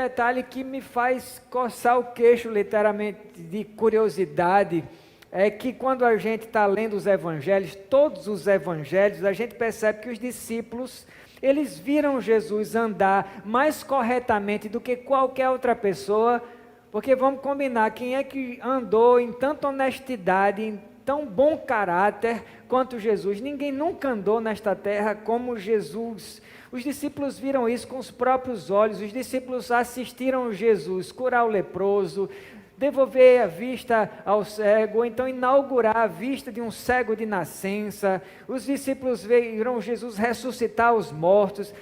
detalhe que me faz coçar o queixo, literalmente, de curiosidade, é que quando a gente está lendo os evangelhos, todos os evangelhos, a gente percebe que os discípulos, eles viram Jesus andar mais corretamente do que qualquer outra pessoa, porque vamos combinar, quem é que andou em tanta honestidade, em tão bom caráter quanto Jesus? Ninguém nunca andou nesta terra como Jesus. Os discípulos viram isso com os próprios olhos, os discípulos assistiram Jesus curar o leproso, devolver a vista ao cego, ou então inaugurar a vista de um cego de nascença. Os discípulos viram Jesus ressuscitar os mortos.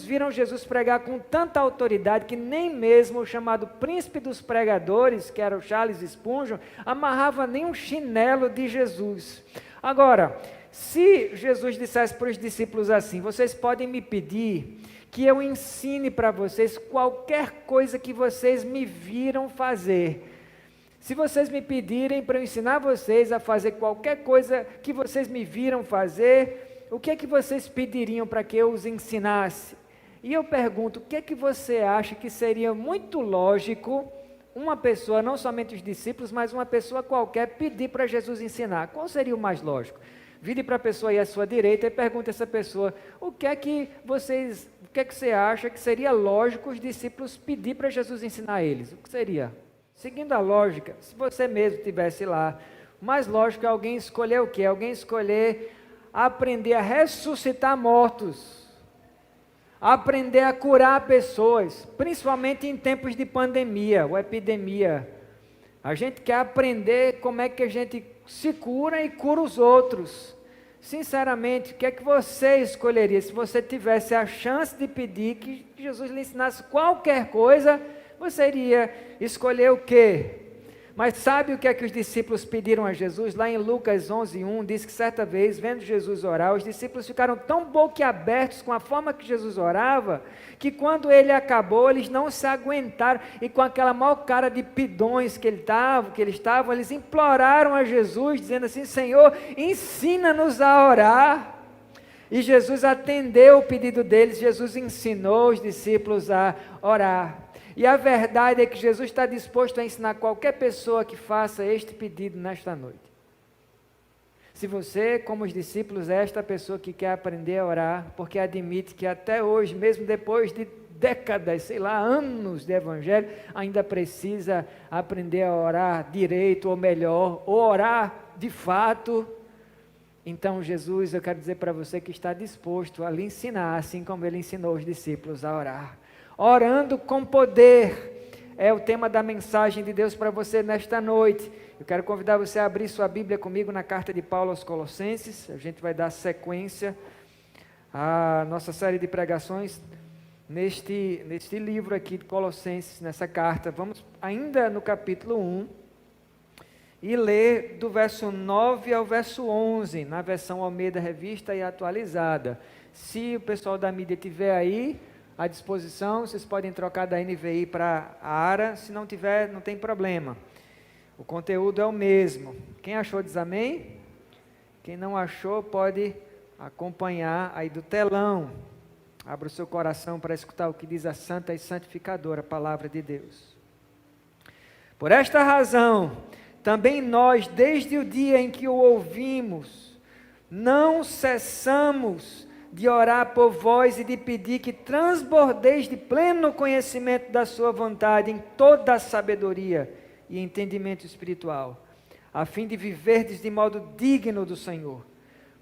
Viram Jesus pregar com tanta autoridade que nem mesmo o chamado príncipe dos pregadores, que era o Charles Spurgeon, amarrava nem um chinelo de Jesus. Agora, se Jesus dissesse para os discípulos assim: vocês podem me pedir que eu ensine para vocês qualquer coisa que vocês me viram fazer. Se vocês me pedirem para eu ensinar vocês a fazer qualquer coisa que vocês me viram fazer, o que é que vocês pediriam para que eu os ensinasse? E eu pergunto, o que é que você acha que seria muito lógico uma pessoa, não somente os discípulos, mas uma pessoa qualquer, pedir para Jesus ensinar? Qual seria o mais lógico? Vire para a pessoa aí à sua direita e pergunte a essa pessoa, o que é que você acha que seria lógico os discípulos pedir para Jesus ensinar a eles? O que seria? Seguindo a lógica, se você mesmo estivesse lá, o mais lógico é alguém escolher o quê? Alguém escolher aprender a ressuscitar mortos, aprender a curar pessoas, principalmente em tempos de pandemia ou epidemia. A gente quer aprender como é que a gente se cura e cura os outros. Sinceramente, o que é que você escolheria? Se você tivesse a chance de pedir que Jesus lhe ensinasse qualquer coisa, você iria escolher o quê? Mas sabe o que é que os discípulos pediram a Jesus? Lá em Lucas 11:1, diz que certa vez, vendo Jesus orar, os discípulos ficaram tão boquiabertos com a forma que Jesus orava, que quando ele acabou, eles não se aguentaram, e com aquela maior cara de pidões que eles estavam, eles imploraram a Jesus, dizendo assim: Senhor, ensina-nos a orar. E Jesus atendeu o pedido deles, Jesus ensinou os discípulos a orar. E a verdade é que Jesus está disposto a ensinar qualquer pessoa que faça este pedido nesta noite. Se você, como os discípulos, é esta pessoa que quer aprender a orar, porque admite que até hoje, mesmo depois de décadas, anos de evangelho, ainda precisa aprender a orar direito ou melhor, ou orar de fato. Então Jesus, eu quero dizer para você que está disposto a lhe ensinar, assim como ele ensinou os discípulos a orar. Orando com poder é o tema da mensagem de Deus para você nesta noite. Eu quero convidar você a abrir sua Bíblia comigo na carta de Paulo aos Colossenses. A gente vai dar sequência à nossa série de pregações neste livro aqui de Colossenses, nessa carta. Vamos ainda no capítulo 1 e ler do verso 9 ao verso 11, na versão Almeida Revista e Atualizada. Se o pessoal da mídia tiver aí à disposição, vocês podem trocar da NVI para a ARA, se não tiver, não tem problema. O conteúdo é o mesmo. Quem achou diz amém? Quem não achou pode acompanhar aí do telão. Abra o seu coração para escutar o que diz a santa e santificadora palavra de Deus. Por esta razão, também nós, desde o dia em que o ouvimos, não cessamos de orar por vós e de pedir que transbordeis de pleno conhecimento da sua vontade em toda a sabedoria e entendimento espiritual, a fim de viverdes de modo digno do Senhor,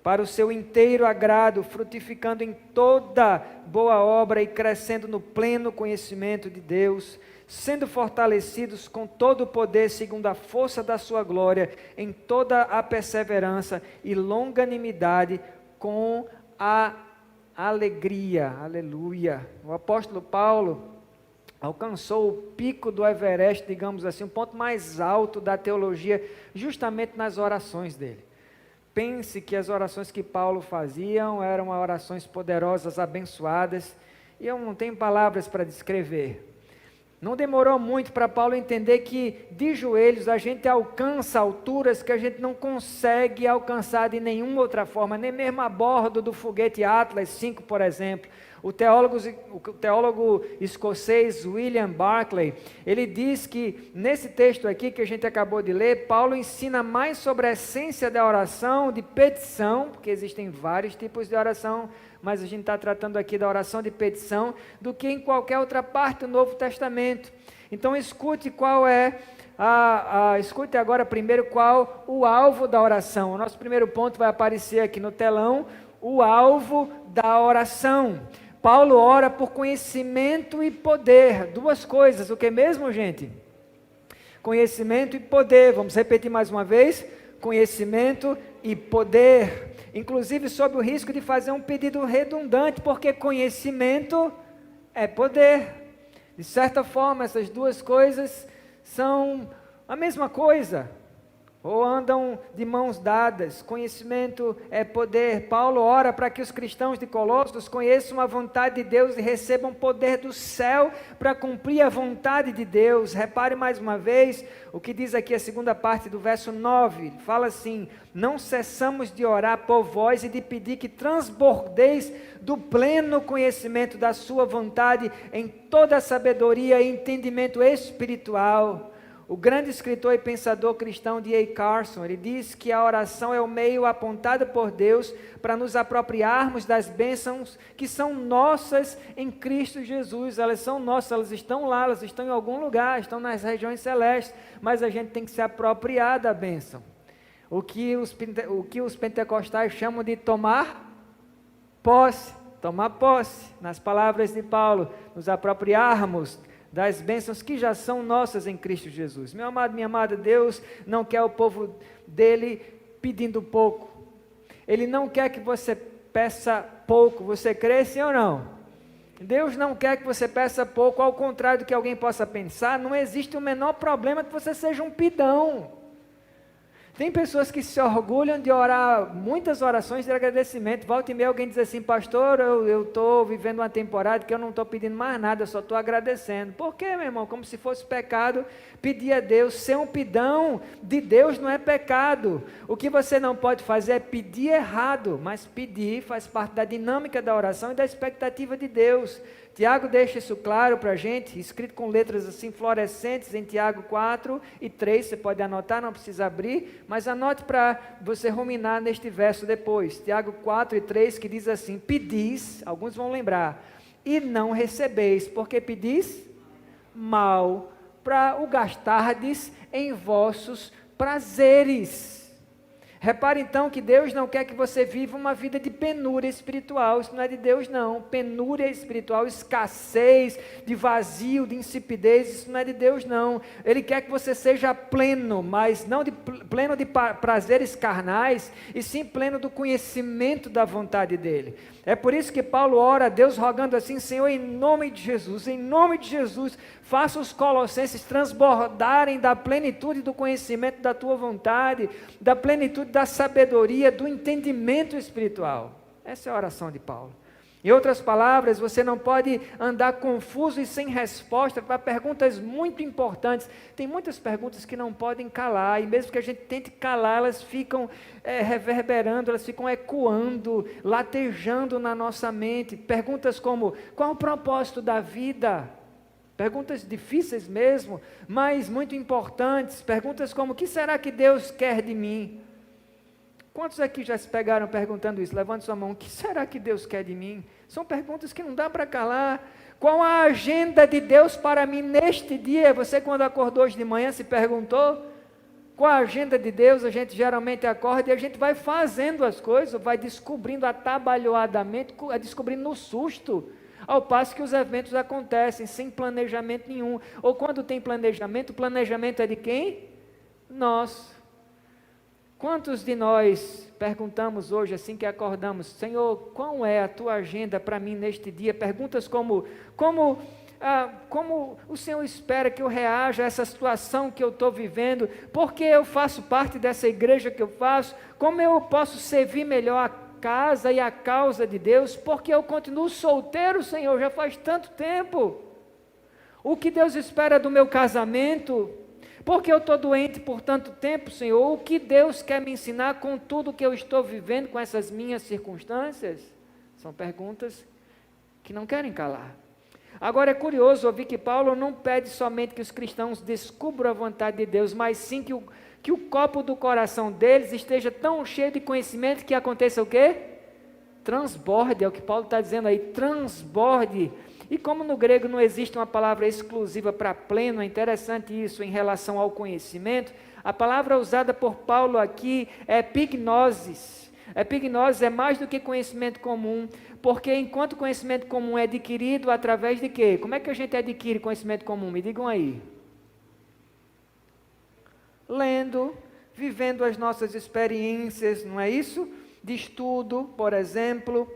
para o seu inteiro agrado, frutificando em toda boa obra e crescendo no pleno conhecimento de Deus, sendo fortalecidos com todo o poder segundo a força da sua glória, em toda a perseverança e longanimidade, com a alegria. Aleluia. O apóstolo Paulo alcançou o pico do Everest, digamos assim, o ponto mais alto da teologia, justamente nas orações dele. Pense que as orações que Paulo fazia eram orações poderosas, abençoadas, e eu não tenho palavras para descrever. Não demorou muito para Paulo entender que de joelhos a gente alcança alturas que a gente não consegue alcançar de nenhuma outra forma, nem mesmo a bordo do foguete Atlas V, por exemplo. O teólogo escocês William Barclay, ele diz que nesse texto aqui que a gente acabou de ler, Paulo ensina mais sobre a essência da oração de petição, porque existem vários tipos de oração, mas a gente está tratando aqui da oração de petição, do que em qualquer outra parte do Novo Testamento. Então escute escute agora primeiro qual o alvo da oração. O nosso primeiro ponto vai aparecer aqui no telão, o alvo da oração. Paulo ora por conhecimento e poder, duas coisas, o que mesmo, gente? Conhecimento e poder, vamos repetir mais uma vez, conhecimento e poder, inclusive sob o risco de fazer um pedido redundante, porque conhecimento é poder. De certa forma, essas duas coisas são a mesma coisa, ou andam de mãos dadas. Conhecimento é poder. Paulo ora para que os cristãos de Colossos conheçam a vontade de Deus e recebam poder do céu para cumprir a vontade de Deus. Repare mais uma vez o que diz aqui a segunda parte do verso 9. Fala assim: não cessamos de orar por vós e de pedir que transbordeis do pleno conhecimento da sua vontade em toda a sabedoria e entendimento espiritual. O grande escritor e pensador cristão D.A. Carson, ele diz que a oração é o meio apontado por Deus para nos apropriarmos das bênçãos que são nossas em Cristo Jesus. Elas são nossas, elas estão lá, elas estão em algum lugar, estão nas regiões celestes, mas a gente tem que se apropriar da bênção. O que os pentecostais chamam de tomar posse, nas palavras de Paulo, nos apropriarmos das bênçãos que já são nossas em Cristo Jesus. Meu amado, minha amada, Deus não quer o povo dele pedindo pouco. Ele não quer que você peça pouco. Você crê, sim ou não? Deus não quer que você peça pouco, ao contrário do que alguém possa pensar, não existe o menor problema que você seja um pidão. Tem pessoas que se orgulham de orar muitas orações de agradecimento. Volta e meia alguém diz assim: pastor, eu estou vivendo uma temporada que eu não estou pedindo mais nada, eu só estou agradecendo. Por quê, meu irmão? Como se fosse pecado pedir a Deus. Ser um pidão de Deus não é pecado. O que você não pode fazer é pedir errado, mas pedir faz parte da dinâmica da oração e da expectativa de Deus. Tiago deixa isso claro para a gente, escrito com letras assim fluorescentes em Tiago 4 e 3, você pode anotar, não precisa abrir, mas anote para você ruminar neste verso depois. Tiago 4 e 3 que diz assim: pedis, alguns vão lembrar, e não recebeis, porque pedis mal, para o gastardes em vossos prazeres. Repare então que Deus não quer que você viva uma vida de penúria espiritual. Isso não é de Deus não. Penúria espiritual, escassez, de vazio, de insipidez, isso não é de Deus não. Ele quer que você seja pleno, mas não pleno de prazeres carnais, e sim pleno do conhecimento da vontade dEle. É por isso que Paulo ora a Deus rogando assim: Senhor, em nome de Jesus, faça os colossenses transbordarem da plenitude do conhecimento da Tua vontade, da plenitude da sabedoria, do entendimento espiritual. Essa é a oração de Paulo. Em outras palavras, você não pode andar confuso e sem resposta para perguntas muito importantes. Tem muitas perguntas que não podem calar, e mesmo que a gente tente calar, elas ficam reverberando, elas ficam ecoando, latejando na nossa mente. Perguntas como: qual o propósito da vida? Perguntas difíceis mesmo, mas muito importantes. Perguntas como: o que será que Deus quer de mim? Quantos aqui já se pegaram perguntando isso? Levante sua mão. O que será que Deus quer de mim? São perguntas que não dá para calar. Qual a agenda de Deus para mim neste dia? Você, quando acordou hoje de manhã, se perguntou? Qual a agenda de Deus? A gente geralmente acorda e a gente vai fazendo as coisas, vai descobrindo atabalhoadamente, descobrindo no susto. Ao passo que os eventos acontecem sem planejamento nenhum. Ou quando tem planejamento, o planejamento é de quem? Nós. Quantos de nós perguntamos hoje, assim que acordamos: Senhor, qual é a Tua agenda para mim neste dia? Perguntas como o Senhor espera que eu reaja a essa situação que eu estou vivendo? Por que eu faço parte dessa igreja que eu faço? Como eu posso servir melhor a casa e a causa de Deus? Porque eu continuo solteiro, Senhor, já faz tanto tempo. O que Deus espera do meu casamento? Porque eu estou doente por tanto tempo, Senhor? O que Deus quer me ensinar com tudo que eu estou vivendo, com essas minhas circunstâncias? São perguntas que não querem calar. Agora é curioso ouvir que Paulo não pede somente que os cristãos descubram a vontade de Deus, mas sim que o copo do coração deles esteja tão cheio de conhecimento que aconteça o quê? Transborde, é o que Paulo está dizendo aí, transborde. E como no grego não existe uma palavra exclusiva para pleno, é interessante isso em relação ao conhecimento, a palavra usada por Paulo aqui é epignosis. Epignosis é mais do que conhecimento comum, porque enquanto conhecimento comum é adquirido através de quê? Como é que a gente adquire conhecimento comum? Me digam aí. Lendo, vivendo as nossas experiências, não é isso? De estudo, por exemplo.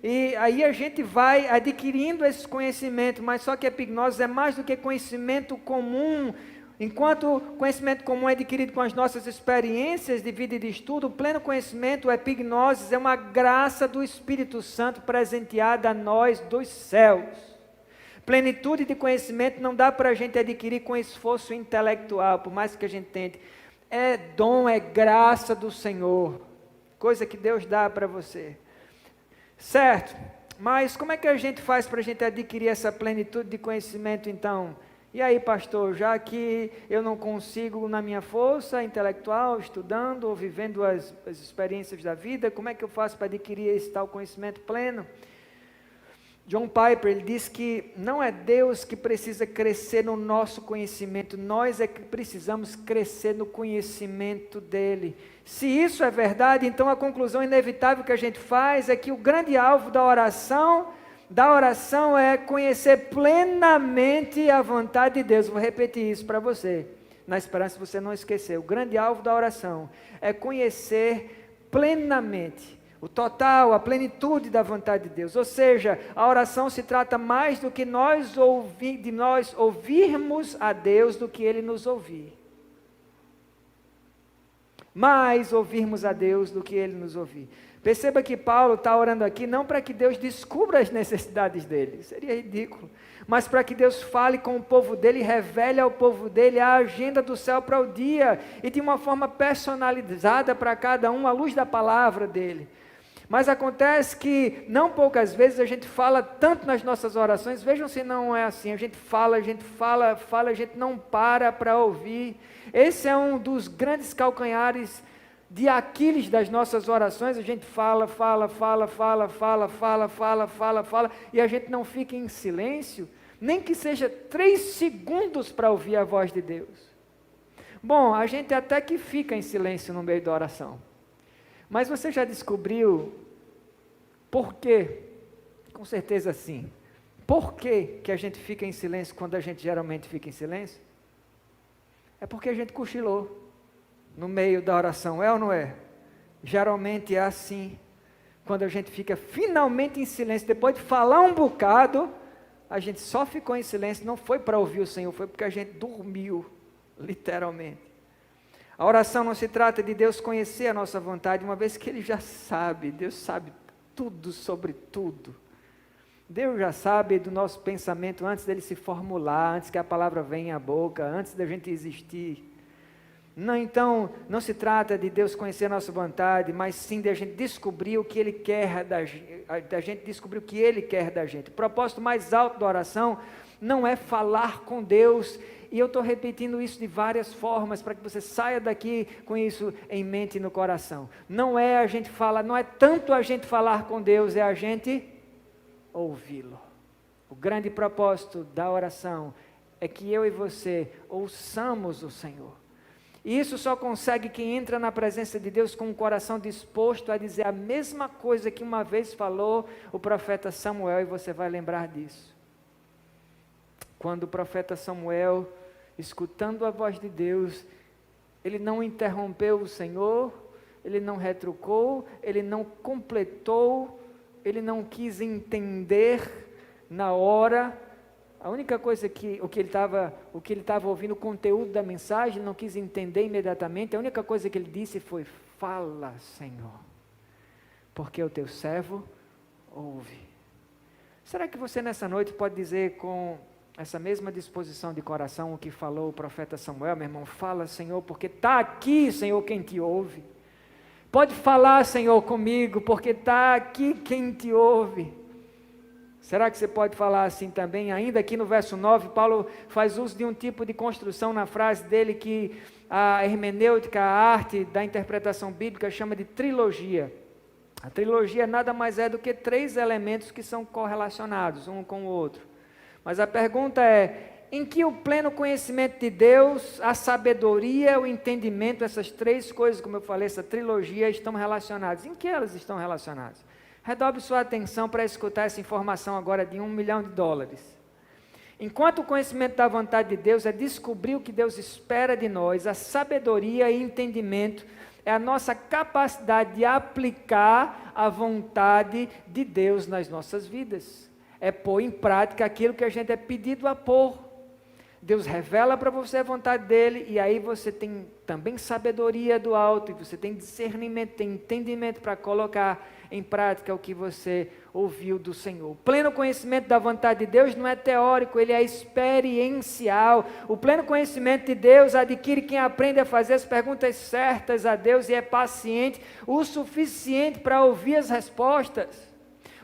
E aí a gente vai adquirindo esse conhecimento, mas só que a epignosis é mais do que conhecimento comum. Enquanto conhecimento comum é adquirido com as nossas experiências de vida e de estudo, o pleno conhecimento, a epignosis, é uma graça do Espírito Santo presenteada a nós dos céus. Plenitude de conhecimento não dá para a gente adquirir com esforço intelectual, por mais que a gente tente. É dom, é graça do Senhor, coisa que Deus dá para você. Certo, mas como é que a gente faz para a gente adquirir essa plenitude de conhecimento então? E aí, pastor, já que eu não consigo na minha força intelectual, estudando ou vivendo as experiências da vida, como é que eu faço para adquirir esse tal conhecimento pleno? John Piper, ele diz que não é Deus que precisa crescer no nosso conhecimento, nós é que precisamos crescer no conhecimento dele. Se isso é verdade, então a conclusão inevitável que a gente faz é que o grande alvo da oração é conhecer plenamente a vontade de Deus. Vou repetir isso para você, na esperança de você não esquecer. O grande alvo da oração é conhecer plenamente o total, a plenitude da vontade de Deus. Ou seja, a oração se trata mais do que de nós ouvirmos a Deus do que Ele nos ouvir. Mais ouvirmos a Deus do que Ele nos ouvir. Perceba que Paulo está orando aqui não para que Deus descubra as necessidades dele, seria ridículo, mas para que Deus fale com o povo dele e revele ao povo dele a agenda do céu para o dia, e de uma forma personalizada para cada um, à luz da palavra dele. Mas acontece que não poucas vezes a gente fala tanto nas nossas orações, vejam se não é assim, a gente fala, a gente não para ouvir. Esse é um dos grandes calcanhares de Aquiles das nossas orações, a gente fala, e a gente não fica em silêncio, nem que seja 3 segundos para ouvir a voz de Deus. Bom, a gente até que fica em silêncio no meio da oração. Mas você já descobriu por quê? Com certeza sim. Por que a gente fica em silêncio quando a gente geralmente fica em silêncio? É porque a gente cochilou no meio da oração, é ou não é? Geralmente é assim. Quando a gente fica finalmente em silêncio, depois de falar um bocado, a gente só ficou em silêncio, não foi para ouvir o Senhor, foi porque a gente dormiu, literalmente. A oração não se trata de Deus conhecer a nossa vontade, uma vez que Ele já sabe, Deus sabe tudo sobre tudo. Deus já sabe do nosso pensamento antes dele se formular, antes que a palavra venha à boca, antes da gente existir. Não, então, não se trata de Deus conhecer a nossa vontade, mas sim de a gente descobrir o que Ele quer da gente, descobrir o que Ele quer da gente. O propósito mais alto da oração não é falar com Deus. E eu estou repetindo isso de várias formas, para que você saia daqui com isso em mente e no coração. Não é a gente falar, não é tanto a gente falar com Deus, é a gente ouvi-lo. O grande propósito da oração é que eu e você ouçamos o Senhor. E isso só consegue quem entra na presença de Deus com o coração disposto a dizer a mesma coisa que uma vez falou o profeta Samuel, e você vai lembrar disso. Quando o profeta Samuel, escutando a voz de Deus, ele não interrompeu o Senhor, ele não retrucou, ele não completou, ele não quis entender na hora. A única coisa o que ele estava ouvindo, o conteúdo da mensagem, ele não quis entender imediatamente. A única coisa que ele disse foi: fala, Senhor, porque o teu servo ouve. Será que você nessa noite pode dizer com essa mesma disposição de coração o que falou o profeta Samuel? Meu irmão, fala, Senhor, porque está aqui, Senhor, quem te ouve. Pode falar, Senhor, comigo, porque está aqui quem te ouve. Será que você pode falar assim também? Ainda aqui no verso 9, Paulo faz uso de um tipo de construção na frase dele que a hermenêutica, a arte da interpretação bíblica, chama de trilogia. A trilogia nada mais é do que 3 elementos que são correlacionados um com o outro. Mas a pergunta é, em que o pleno conhecimento de Deus, a sabedoria, o entendimento, essas 3 coisas, como eu falei, essa trilogia, estão relacionadas? Em que elas estão relacionadas? Redobre sua atenção para escutar essa informação agora de $1 milhão. Enquanto o conhecimento da vontade de Deus é descobrir o que Deus espera de nós, a sabedoria e entendimento é a nossa capacidade de aplicar a vontade de Deus nas nossas vidas. É pôr em prática aquilo que a gente é pedido a pôr. Deus revela para você a vontade dele, e aí você tem também sabedoria do alto, e você tem discernimento, tem entendimento para colocar em prática o que você ouviu do Senhor. O pleno conhecimento da vontade de Deus não é teórico, ele é experiencial. O pleno conhecimento de Deus adquire quem aprende a fazer as perguntas certas a Deus e é paciente o suficiente para ouvir as respostas.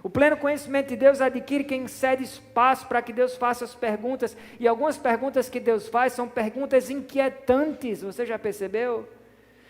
O pleno conhecimento de Deus adquire quem cede espaço para que Deus faça as perguntas, e algumas perguntas que Deus faz são perguntas inquietantes, você já percebeu?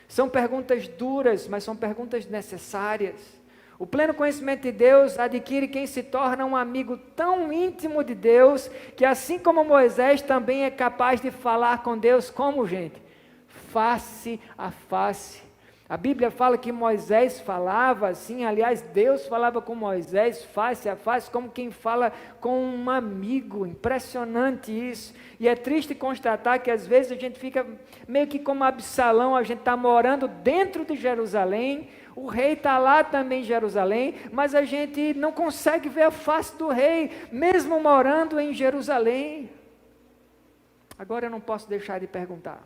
São perguntas duras, mas são perguntas necessárias. O pleno conhecimento de Deus adquire quem se torna um amigo tão íntimo de Deus, que assim como Moisés também é capaz de falar com Deus, como gente? Face a face. A Bíblia fala que Moisés falava assim, aliás, Deus falava com Moisés face a face, como quem fala com um amigo. Impressionante isso. E é triste constatar que às vezes a gente fica meio que como Absalão, a gente está morando dentro de Jerusalém, o rei está lá também em Jerusalém, mas a gente não consegue ver a face do rei, mesmo morando em Jerusalém. Agora eu não posso deixar de perguntar.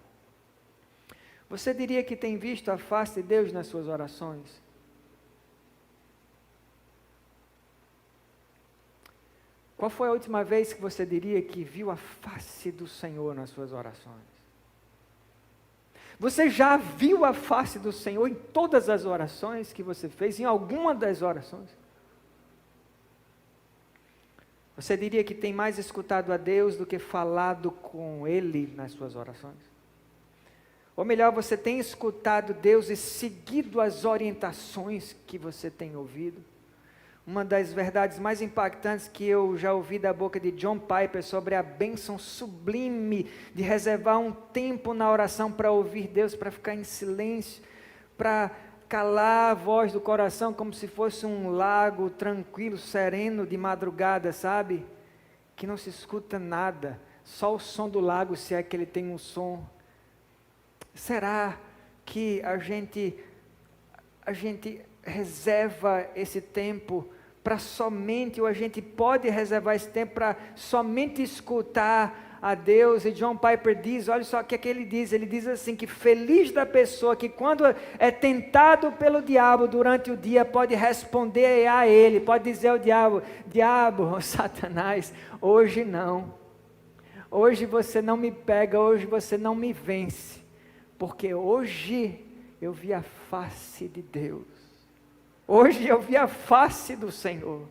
Você diria que tem visto a face de Deus nas suas orações? Qual foi a última vez que você diria que viu a face do Senhor nas suas orações? Você já viu a face do Senhor em todas as orações que você fez, em alguma das orações? Você diria que tem mais escutado a Deus do que falado com Ele nas suas orações? Ou melhor, você tem escutado Deus e seguido as orientações que você tem ouvido? Uma das verdades mais impactantes que eu já ouvi da boca de John Piper sobre a bênção sublime de reservar um tempo na oração para ouvir Deus, para ficar em silêncio, para calar a voz do coração como se fosse um lago tranquilo, sereno de madrugada, sabe? Que não se escuta nada, só o som do lago, se é que ele tem um som. Será que a gente reserva esse tempo para somente, ou a gente pode reservar esse tempo para somente escutar a Deus? E John Piper diz, olha só o que ele diz assim, que feliz da pessoa que quando é tentado pelo diabo durante o dia, pode responder a ele, pode dizer ao diabo, Satanás, hoje não, hoje você não me pega, hoje você não me vence, porque hoje eu vi a face de Deus, hoje eu vi a face do Senhor.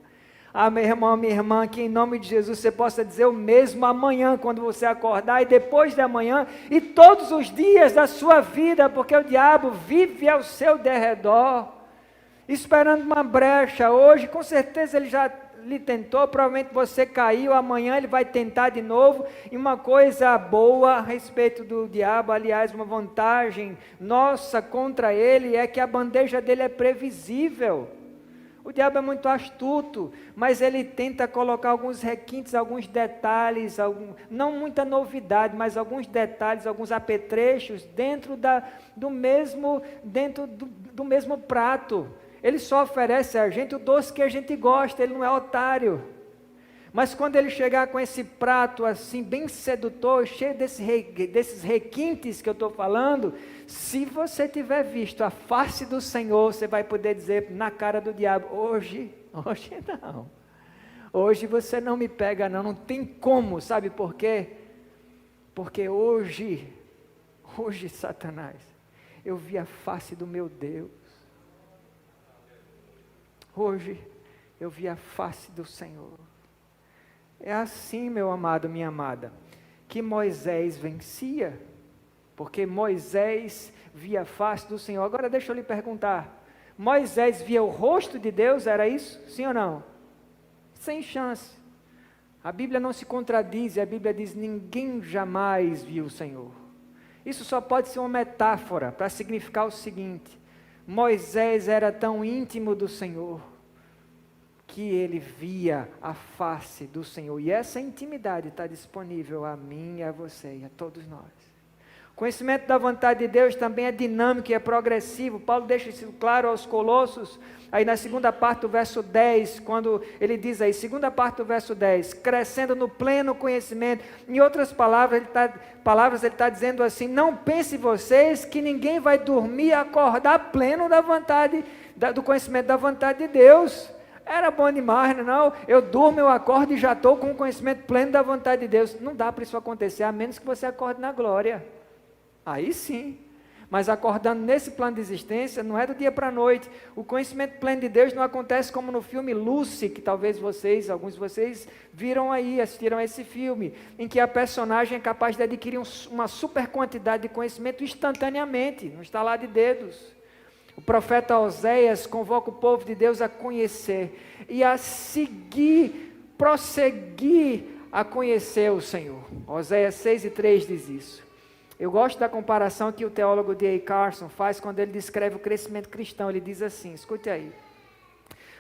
Ah, meu irmão, minha irmã, que em nome de Jesus você possa dizer o mesmo amanhã, quando você acordar, e depois de amanhã, e todos os dias da sua vida, porque o diabo vive ao seu derredor, esperando uma brecha. Hoje, com certeza, ele já lhe tentou, provavelmente você caiu, amanhã ele vai tentar de novo. E uma coisa boa a respeito do diabo, aliás, uma vantagem nossa contra ele, é que a bandeja dele é previsível. O diabo é muito astuto, mas ele tenta colocar alguns requintes, alguns detalhes, não muita novidade, mas alguns detalhes, alguns apetrechos dentro do mesmo prato. Ele só oferece a gente o doce que a gente gosta, ele não é otário. Mas quando ele chegar com esse prato assim, bem sedutor, cheio desses requintes que eu estou falando, se você tiver visto a face do Senhor, você vai poder dizer na cara do diabo, hoje não. Hoje você não me pega não tem como, sabe por quê? Porque hoje, Satanás, eu vi a face do meu Deus. Hoje eu vi a face do Senhor. É assim, meu amado, minha amada, que Moisés vencia, porque Moisés via a face do Senhor. Agora deixa eu lhe perguntar, Moisés via o rosto de Deus, era isso? Sim ou não? Sem chance. A Bíblia não se contradiz, a Bíblia diz, ninguém jamais viu o Senhor. Isso só pode ser uma metáfora para significar o seguinte: Moisés era tão íntimo do Senhor, que ele via a face do Senhor, e essa intimidade está disponível a mim e a você e a todos nós. O conhecimento da vontade de Deus também é dinâmico e é progressivo. Paulo deixa isso claro aos Colossos, aí na segunda parte do verso 10, quando ele diz aí, segunda parte do verso 10, crescendo no pleno conhecimento. Em outras palavras, ele está dizendo assim, não pense vocês que ninguém vai dormir e acordar pleno da vontade, do conhecimento da vontade de Deus. Era bom demais, não? Eu durmo, eu acordo e já estou com o conhecimento pleno da vontade de Deus. Não dá para isso acontecer, a menos que você acorde na glória. Aí sim, mas acordando nesse plano de existência, não é do dia para a noite. O conhecimento pleno de Deus não acontece como no filme Lucy, que talvez alguns de vocês viram aí, assistiram a esse filme, em que a personagem é capaz de adquirir uma super quantidade de conhecimento instantaneamente, no estalar de dedos. O profeta Oséias convoca o povo de Deus a conhecer e a seguir, prosseguir a conhecer o Senhor. Oséias 6:3 diz isso. Eu gosto da comparação que o teólogo D.A. Carson faz quando ele descreve o crescimento cristão. Ele diz assim, escute aí.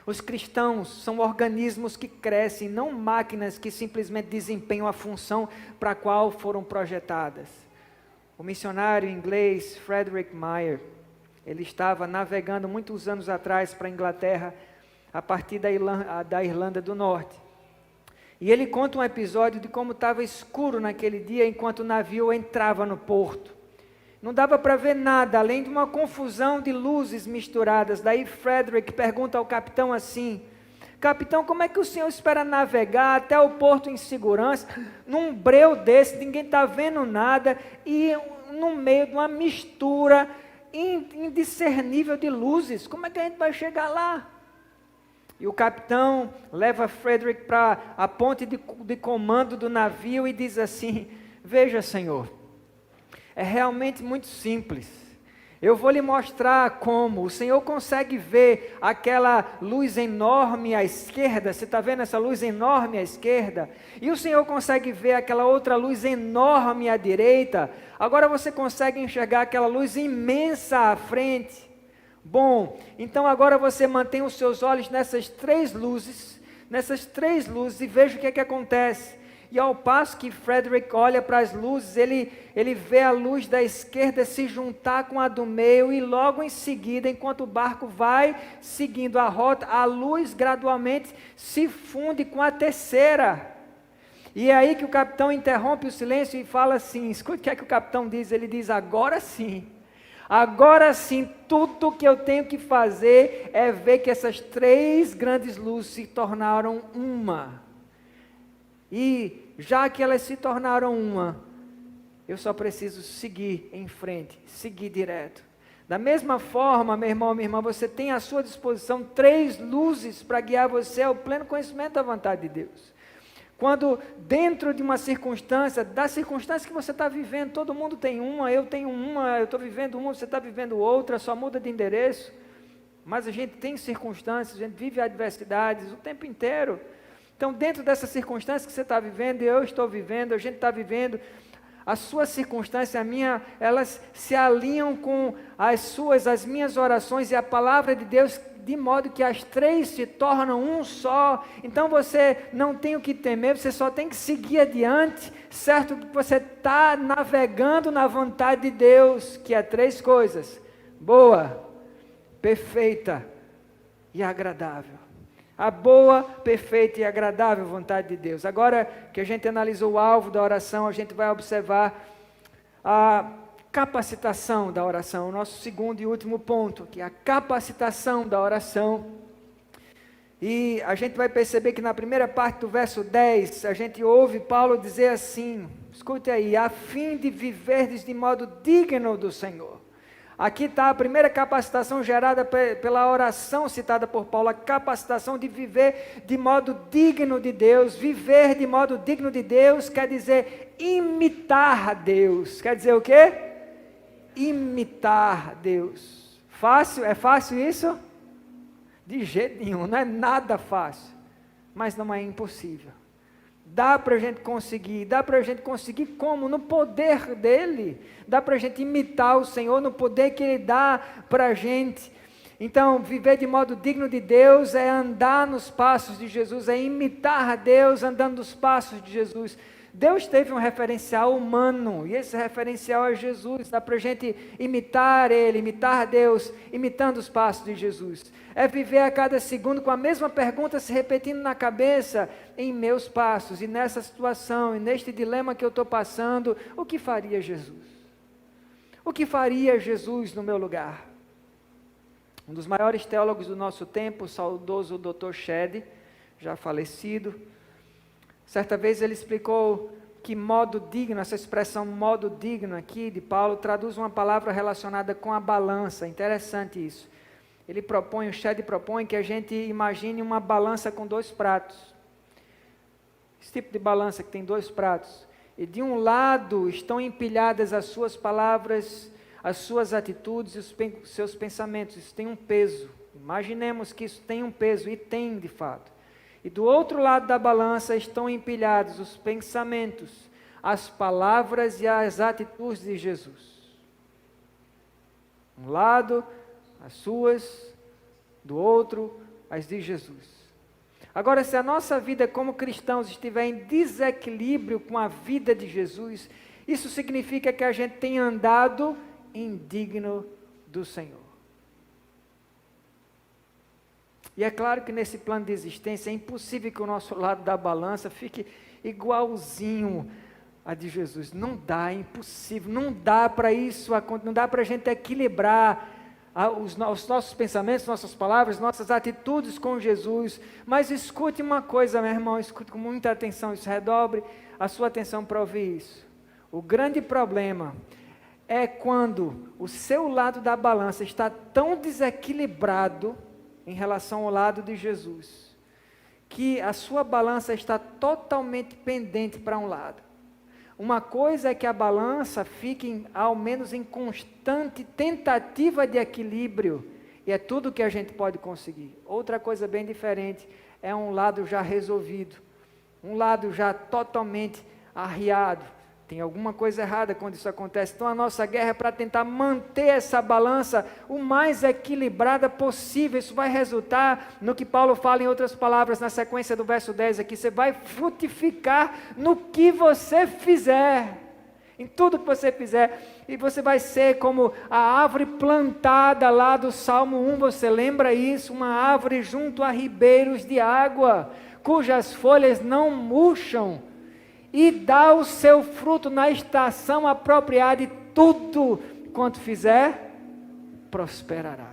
Os cristãos são organismos que crescem, não máquinas que simplesmente desempenham a função para a qual foram projetadas. O missionário inglês Frederick Meyer, ele estava navegando muitos anos atrás para a Inglaterra, a partir da Irlanda do Norte. E ele conta um episódio de como estava escuro naquele dia, enquanto o navio entrava no porto. Não dava para ver nada, além de uma confusão de luzes misturadas. Daí Frederick pergunta ao capitão assim, capitão, como é que o senhor espera navegar até o porto em segurança, num breu desse, ninguém está vendo nada, e no meio de uma mistura indiscernível de luzes, como é que a gente vai chegar lá? E o capitão leva Frederick para a ponte de comando do navio e diz assim, veja senhor, é realmente muito simples, eu vou lhe mostrar como. O senhor consegue ver aquela luz enorme à esquerda, você está vendo essa luz enorme à esquerda? E o senhor consegue ver aquela outra luz enorme à direita? Agora você consegue enxergar aquela luz imensa à frente? Bom, então agora você mantém os seus olhos nessas três luzes e veja o que é que acontece. E ao passo que Frederick olha para as luzes, ele vê a luz da esquerda se juntar com a do meio e logo em seguida, enquanto o barco vai seguindo a rota, a luz gradualmente se funde com a terceira. E é aí que o capitão interrompe o silêncio e fala assim, escute o que é que o capitão diz, ele diz, agora sim, tudo que eu tenho que fazer é ver que essas três grandes luzes se tornaram uma. E já que elas se tornaram uma, eu só preciso seguir em frente, seguir direto. Da mesma forma, meu irmão, minha irmã, você tem à sua disposição três luzes para guiar você ao pleno conhecimento da vontade de Deus. Quando dentro de uma circunstância, da circunstância que você está vivendo, todo mundo tem uma, eu tenho uma, eu estou vivendo uma, você está vivendo outra, só muda de endereço, mas a gente tem circunstâncias, a gente vive adversidades o tempo inteiro. Então dentro dessa circunstância que você está vivendo, eu estou vivendo, a gente está vivendo, a sua circunstância, a minha, elas se alinham com as minhas orações e a palavra de Deus, de modo que as três se tornam um só. Então você não tem o que temer, você só tem que seguir adiante, certo que você está navegando na vontade de Deus, que é três coisas, boa, perfeita e agradável. A boa, perfeita e agradável vontade de Deus. Agora que a gente analisou o alvo da oração, a gente vai observar a capacitação da oração, o nosso segundo e último ponto, que é a capacitação da oração. E a gente vai perceber que na primeira parte do verso 10, a gente ouve Paulo dizer assim, escute aí, a fim de viverdes de modo digno do Senhor. Aqui está a primeira capacitação gerada pela oração citada por Paulo, a capacitação de viver de modo digno de Deus. Viver de modo digno de Deus quer dizer imitar a Deus. Quer dizer o quê? Imitar Deus. Fácil? É fácil isso? De jeito nenhum, não é nada fácil, mas não é impossível. Dá para a gente conseguir como? No poder dEle. Dá para a gente imitar o Senhor no poder que Ele dá para a gente. Então, viver de modo digno de Deus é andar nos passos de Jesus, é imitar a Deus andando nos passos de Jesus. Deus teve um referencial humano, e esse referencial é Jesus. Dá para a gente imitar Ele, imitar a Deus, imitando os passos de Jesus. É viver a cada segundo com a mesma pergunta se repetindo na cabeça: em meus passos, e nessa situação, e neste dilema que eu estou passando, o que faria Jesus? O que faria Jesus no meu lugar? Um dos maiores teólogos do nosso tempo, o saudoso Dr. Shedd, já falecido, certa vez ele explicou que modo digno, essa expressão modo digno aqui de Paulo, traduz uma palavra relacionada com a balança. Interessante isso. O Shedd propõe que a gente imagine uma balança com 2 pratos. Esse tipo de balança que tem 2 pratos. E de um lado estão empilhadas as suas palavras, as suas atitudes e os seus pensamentos. Isso tem um peso. Imaginemos que isso tem um peso, e tem de fato. E do outro lado da balança estão empilhados os pensamentos, as palavras e as atitudes de Jesus. Um lado, as suas, do outro, as de Jesus. Agora, se a nossa vida como cristãos estiver em desequilíbrio com a vida de Jesus, isso significa que a gente tem andado indigno do Senhor. E é claro que nesse plano de existência é impossível que o nosso lado da balança fique igualzinho a de Jesus. Não dá, é impossível, não dá para isso, não dá para a gente equilibrar os nossos pensamentos, nossas palavras, nossas atitudes com Jesus. Mas escute uma coisa, meu irmão, escute com muita atenção, isso, redobre a sua atenção para ouvir isso. O grande problema é quando o seu lado da balança está tão desequilibrado em relação ao lado de Jesus, que a sua balança está totalmente pendente para um lado. Uma coisa é que a balança fique ao menos em constante tentativa de equilíbrio, e é tudo que a gente pode conseguir. Outra coisa bem diferente é um lado já resolvido, um lado já totalmente arriado. Tem alguma coisa errada quando isso acontece. Então a nossa guerra é para tentar manter essa balança o mais equilibrada possível. Isso vai resultar no que Paulo fala em outras palavras, na sequência do verso 10 aqui. Você vai frutificar no que você fizer, em tudo que você fizer. E você vai ser como a árvore plantada lá do Salmo 1, você lembra isso? Uma árvore junto a ribeiros de água, cujas folhas não murcham, e dá o seu fruto na estação apropriada, e tudo quanto fizer, prosperará.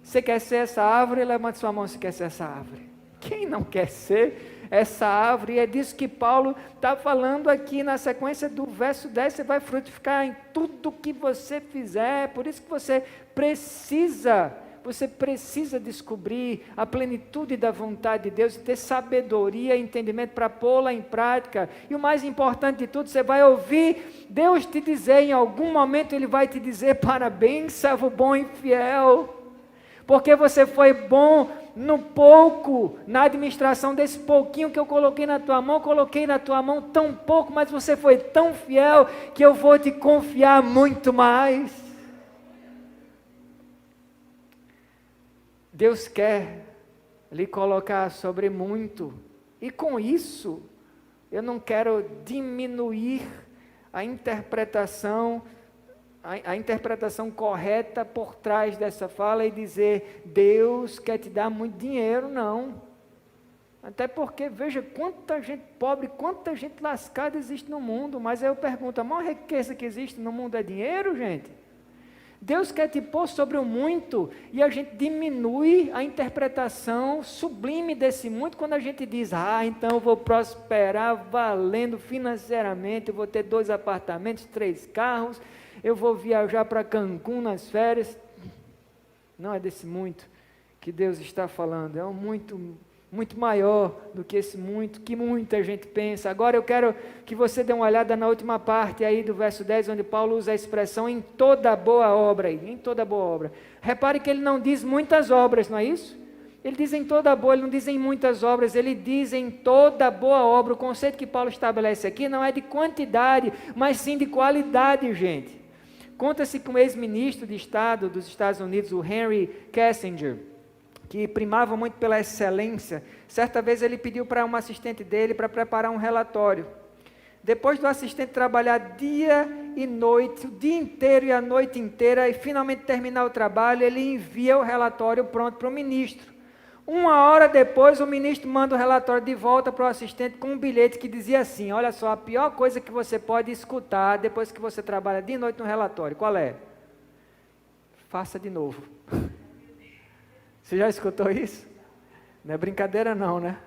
Você quer ser essa árvore? Levante sua mão se quer ser essa árvore. Quem não quer ser essa árvore? E é disso que Paulo está falando aqui na sequência do verso 10, você vai frutificar em tudo que você fizer. Por isso que você precisa descobrir a plenitude da vontade de Deus, e ter sabedoria e entendimento para pô-la em prática. E o mais importante de tudo, você vai ouvir Deus te dizer, em algum momento Ele vai te dizer: parabéns, servo bom e fiel, porque você foi bom no pouco, na administração desse pouquinho que eu coloquei na tua mão tão pouco, mas você foi tão fiel que eu vou te confiar muito mais. Deus quer lhe colocar sobre muito, e com isso, eu não quero diminuir a interpretação correta por trás dessa fala e dizer: Deus quer te dar muito dinheiro, não. Até porque, veja quanta gente pobre, quanta gente lascada existe no mundo, mas aí eu pergunto, a maior riqueza que existe no mundo é dinheiro, gente? Deus quer te pôr sobre o muito, e a gente diminui a interpretação sublime desse muito quando a gente diz: então eu vou prosperar valendo financeiramente, eu vou ter 2 apartamentos, 3 carros, eu vou viajar para Cancún nas férias. Não é desse muito que Deus está falando, é um muito maior do que esse muito, que muita gente pensa. Agora eu quero que você dê uma olhada na última parte aí do verso 10, onde Paulo usa a expressão em toda boa obra, em toda boa obra. Repare que ele não diz muitas obras, não é isso? Ele diz em toda boa, ele não diz em muitas obras, ele diz em toda boa obra. O conceito que Paulo estabelece aqui não é de quantidade, mas sim de qualidade, gente. Conta-se que um ex-ministro de Estado dos Estados Unidos, o Henry Kissinger, que primava muito pela excelência, certa vez ele pediu para um assistente dele para preparar um relatório. Depois do assistente trabalhar dia e noite, o dia inteiro e a noite inteira, e finalmente terminar o trabalho, ele envia o relatório pronto para o ministro. 1 hora depois, o ministro manda o relatório de volta para o assistente com um bilhete que dizia assim: olha só, a pior coisa que você pode escutar depois que você trabalha de noite no relatório, qual é? Faça de novo. Você já escutou isso? Não é brincadeira não, né?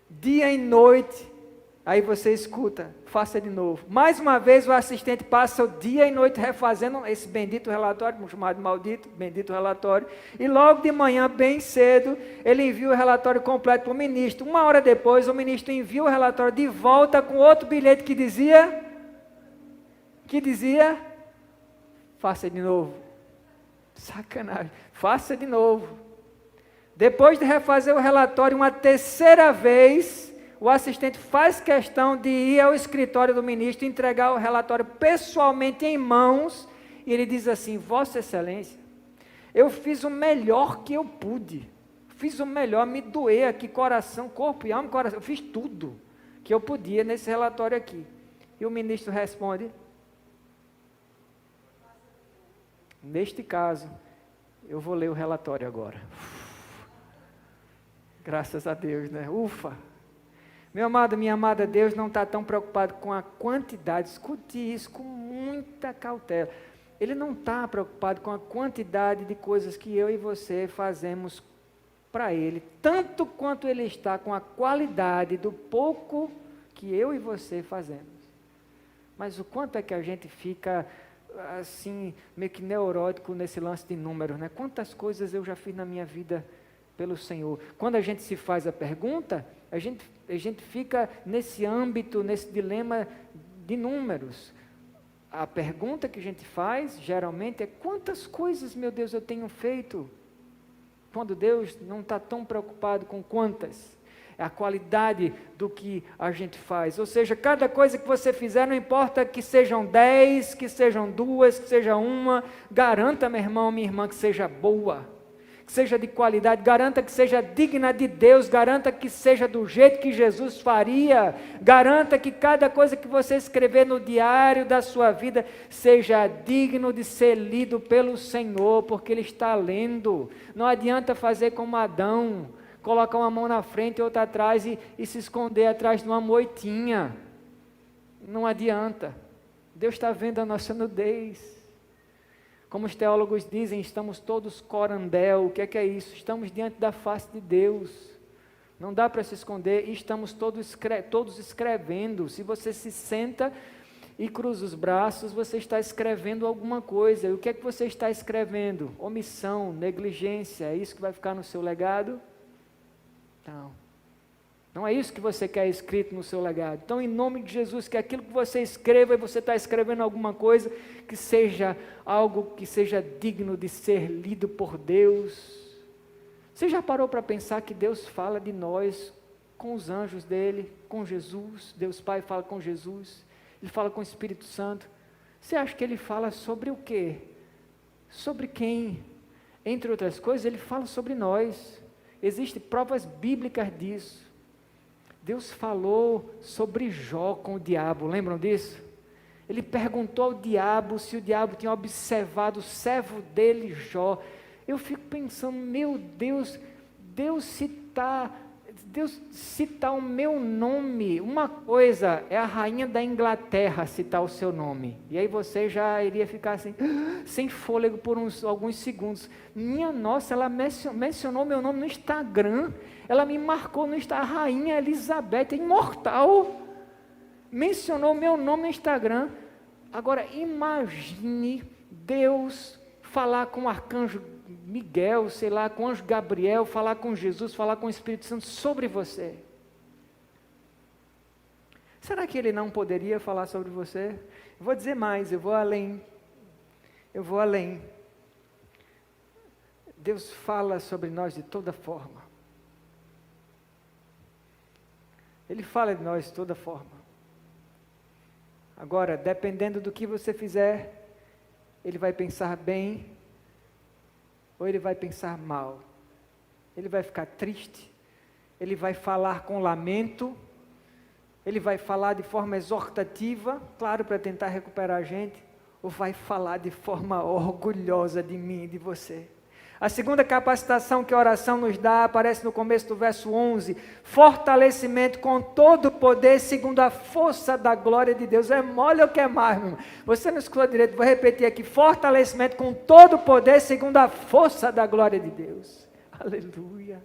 Dia e noite, aí você escuta, faça de novo. Mais uma vez o assistente passa o dia e noite refazendo esse bendito relatório, chamado maldito, bendito relatório, e logo de manhã, bem cedo, ele envia o relatório completo para o ministro. 1 hora depois, o ministro envia o relatório de volta com outro bilhete que dizia, faça de novo. Sacanagem, faça de novo. Depois de refazer o relatório uma terceira vez, o assistente faz questão de ir ao escritório do ministro, entregar o relatório pessoalmente em mãos, e ele diz assim: Vossa Excelência, eu fiz o melhor que eu pude, fiz o melhor, me doei aqui, coração, corpo e alma, coração, eu fiz tudo que eu podia nesse relatório aqui. E o ministro responde: neste caso, eu vou ler o relatório agora. Graças a Deus, né? Ufa! Meu amado, minha amada, Deus não está tão preocupado com a quantidade, escute isso com muita cautela. Ele não está preocupado com a quantidade de coisas que eu e você fazemos para Ele, tanto quanto Ele está com a qualidade do pouco que eu e você fazemos. Mas o quanto é que a gente fica assim, meio que neurótico nesse lance de números, né? Quantas coisas eu já fiz na minha vida pelo Senhor. Quando a gente se faz a pergunta, a gente fica nesse âmbito, nesse dilema de números. A pergunta que a gente faz, geralmente, é: quantas coisas, meu Deus, eu tenho feito? Quando Deus não está tão preocupado com quantas. É a qualidade do que a gente faz. Ou seja, cada coisa que você fizer, não importa que sejam 10, que sejam 2, que seja 1, garanta, meu irmão, minha irmã, que seja boa, que seja de qualidade, garanta que seja digna de Deus, garanta que seja do jeito que Jesus faria, garanta que cada coisa que você escrever no diário da sua vida seja digno de ser lido pelo Senhor, porque Ele está lendo. Não adianta fazer como Adão, colocar uma mão na frente e outra atrás e se esconder atrás de uma moitinha. Não adianta. Deus está vendo a nossa nudez. Como os teólogos dizem, estamos todos corandel. O que é isso? Estamos diante da face de Deus. Não dá para se esconder. E estamos todos escrevendo. Se você se senta e cruza os braços, você está escrevendo alguma coisa. E o que é que você está escrevendo? Omissão, negligência. É isso que vai ficar no seu legado? Não é isso que você quer escrito no seu legado. Então, em nome de Jesus, que aquilo que você escreva, e você está escrevendo alguma coisa, que seja algo que seja digno de ser lido por Deus. Você já parou para pensar que Deus fala de nós com os anjos dele, com Jesus? Deus Pai fala com Jesus, Ele fala com o Espírito Santo. Você acha que Ele fala sobre o quê? Sobre quem? Entre outras coisas, Ele fala sobre nós. Existem provas bíblicas disso. Deus falou sobre Jó com o diabo, lembram disso? Ele perguntou ao diabo se o diabo tinha observado o servo dele, Jó. Eu fico pensando, meu Deus, Deus citar o meu nome. Uma coisa é a rainha da Inglaterra citar o seu nome, e aí você já iria ficar assim, sem fôlego por alguns segundos. Minha nossa, ela mencionou meu nome no Instagram, ela me marcou no Instagram, a rainha Elizabeth, imortal, mencionou meu nome no Instagram. Agora, imagine Deus falar com o arcanjo Miguel, sei lá, com o anjo Gabriel, falar com Jesus, falar com o Espírito Santo sobre você. Será que ele não poderia falar sobre você? Eu vou dizer mais, eu vou além. Deus fala sobre nós de toda forma. Ele fala de nós de toda forma. Agora, dependendo do que você fizer, ele vai pensar bem ou ele vai pensar mal. Ele vai ficar triste, ele vai falar com lamento, ele vai falar de forma exortativa, claro, para tentar recuperar a gente, ou vai falar de forma orgulhosa de mim e de você. A segunda capacitação que a oração nos dá, aparece no começo do verso 11, fortalecimento com todo o poder, segundo a força da glória de Deus. É mole ou quer mais, meu irmão? Você não escutou direito, vou repetir aqui, fortalecimento com todo o poder, segundo a força da glória de Deus. Aleluia.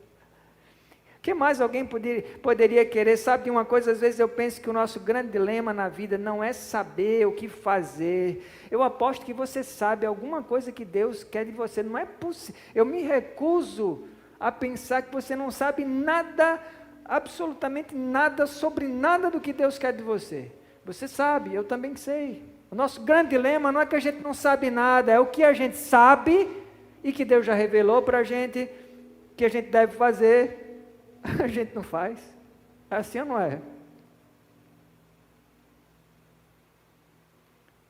O que mais alguém poderia querer? Sabe de uma coisa, às vezes eu penso que o nosso grande dilema na vida não é saber o que fazer. Eu aposto que você sabe alguma coisa que Deus quer de você. Não é possível. Eu me recuso a pensar que você não sabe nada, absolutamente nada, sobre nada do que Deus quer de você. Você sabe, eu também sei. O nosso grande dilema não é que a gente não sabe nada, é o que a gente sabe e que Deus já revelou para a gente, que a gente deve fazer. A gente não faz. É assim ou não é?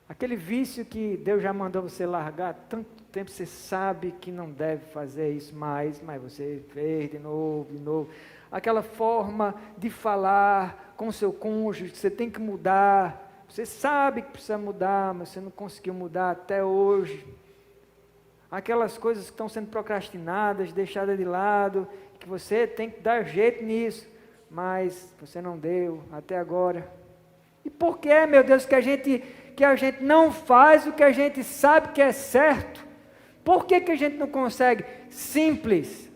Aquele vício que Deus já mandou você largar, tanto tempo você sabe que não deve fazer isso mais, mas você fez de novo. Aquela forma de falar com o seu cônjuge, que você tem que mudar, você sabe que precisa mudar, mas você não conseguiu mudar até hoje. Aquelas coisas que estão sendo procrastinadas, deixadas de lado, que você tem que dar jeito nisso, mas você não deu até agora. E por que, meu Deus, que a gente não faz o que a gente sabe que é certo? Por que a gente não consegue? Simples,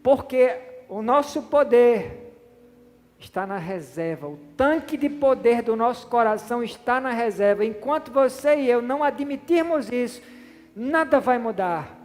porque o nosso poder está na reserva, o tanque de poder do nosso coração está na reserva. Enquanto você e eu não admitirmos isso, nada vai mudar.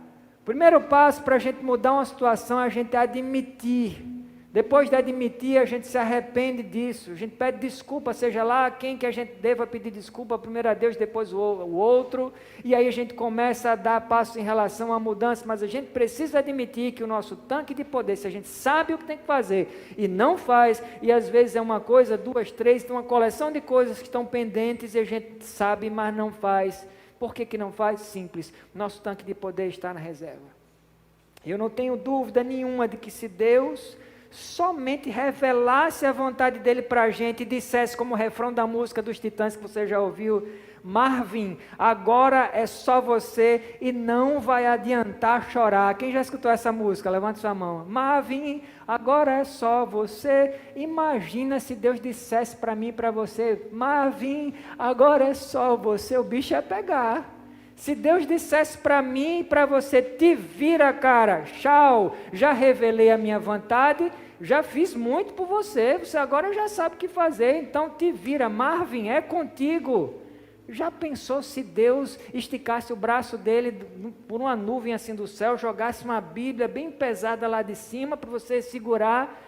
Primeiro passo para a gente mudar uma situação é a gente admitir. Depois de admitir, a gente se arrepende disso. A gente pede desculpa, seja lá quem que a gente deva pedir desculpa, primeiro a Deus, depois o outro. E aí a gente começa a dar passos em relação à mudança. Mas a gente precisa admitir que o nosso tanque de poder, se a gente sabe o que tem que fazer e não faz, e às vezes é uma coisa, duas, três, uma coleção de coisas que estão pendentes e a gente sabe, mas não faz. Por que não faz? Simples. Nosso tanque de poder está na reserva. Eu não tenho dúvida nenhuma de que se Deus somente revelasse a vontade dele para a gente e dissesse como o refrão da música dos Titãs que você já ouviu, Marvin, agora é só você e não vai adiantar chorar. Quem já escutou essa música? Levante sua mão. Marvin, agora é só você. Imagina se Deus dissesse para mim e para você, Marvin, agora é só você. O bicho ia pegar. Se Deus dissesse para mim e para você, te vira, cara, tchau, já revelei a minha vontade, já fiz muito por você, você agora já sabe o que fazer, então te vira, Marvin, é contigo. Já pensou se Deus esticasse o braço dele por uma nuvem assim do céu, jogasse uma Bíblia bem pesada lá de cima para você segurar,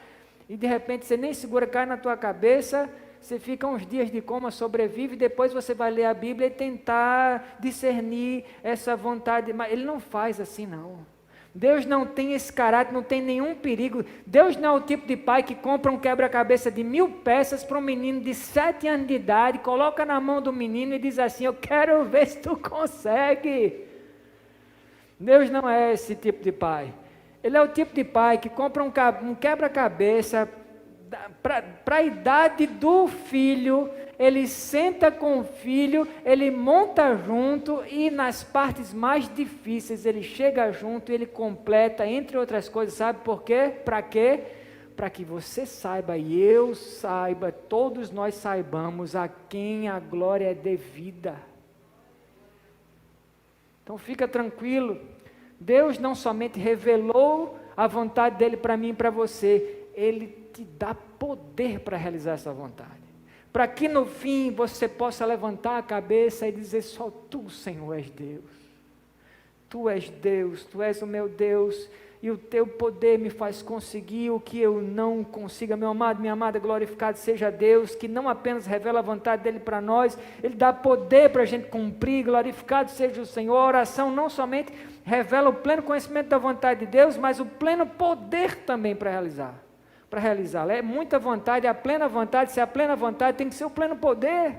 e de repente você nem segura, cai na tua cabeça, você fica uns dias de coma, sobrevive, depois você vai ler a Bíblia e tentar discernir essa vontade, mas Ele não faz assim não. Deus não tem esse caráter, não tem nenhum perigo. Deus não é o tipo de pai que compra um quebra-cabeça de 1000 peças para um menino de 7 anos de idade, coloca na mão do menino e diz assim, eu quero ver se tu consegue. Deus não é esse tipo de pai. Ele é o tipo de pai que compra um quebra-cabeça para a idade do filho, ele senta com o filho, ele monta junto e nas partes mais difíceis ele chega junto e ele completa, entre outras coisas, sabe por quê? Para quê? Para que você saiba e eu saiba, todos nós saibamos a quem a glória é devida. Então fica tranquilo, Deus não somente revelou a vontade dele para mim e para você, Ele te dá poder para realizar essa vontade. para que no fim você possa levantar a cabeça e dizer: só Tu, Senhor, és Deus. Tu és Deus, Tu és o meu Deus, e o Teu poder me faz conseguir o que eu não consiga. Meu amado, minha amada, glorificado seja Deus, que não apenas revela a vontade dEle para nós, Ele dá poder para a gente cumprir. Glorificado seja o Senhor. A oração não somente revela o pleno conhecimento da vontade de Deus, mas o pleno poder também para realizá-la. É muita vontade, a plena vontade. Se a plena vontade, tem que ser o pleno poder.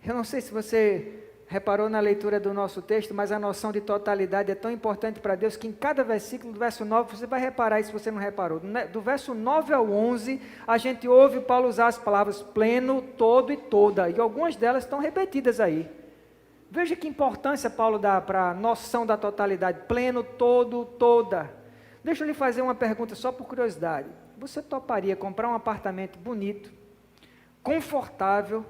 Eu não sei se você reparou na leitura do nosso texto, mas a noção de totalidade é tão importante para Deus, que em cada versículo, do verso 9, você vai reparar isso se você não reparou. Do verso 9 ao 11, a gente ouve Paulo usar as palavras pleno, todo e toda, e algumas delas estão repetidas aí. Veja que importância Paulo dá para a noção da totalidade: pleno, todo, toda. Deixa eu lhe fazer uma pergunta só por curiosidade. Você toparia comprar um apartamento bonito, confortável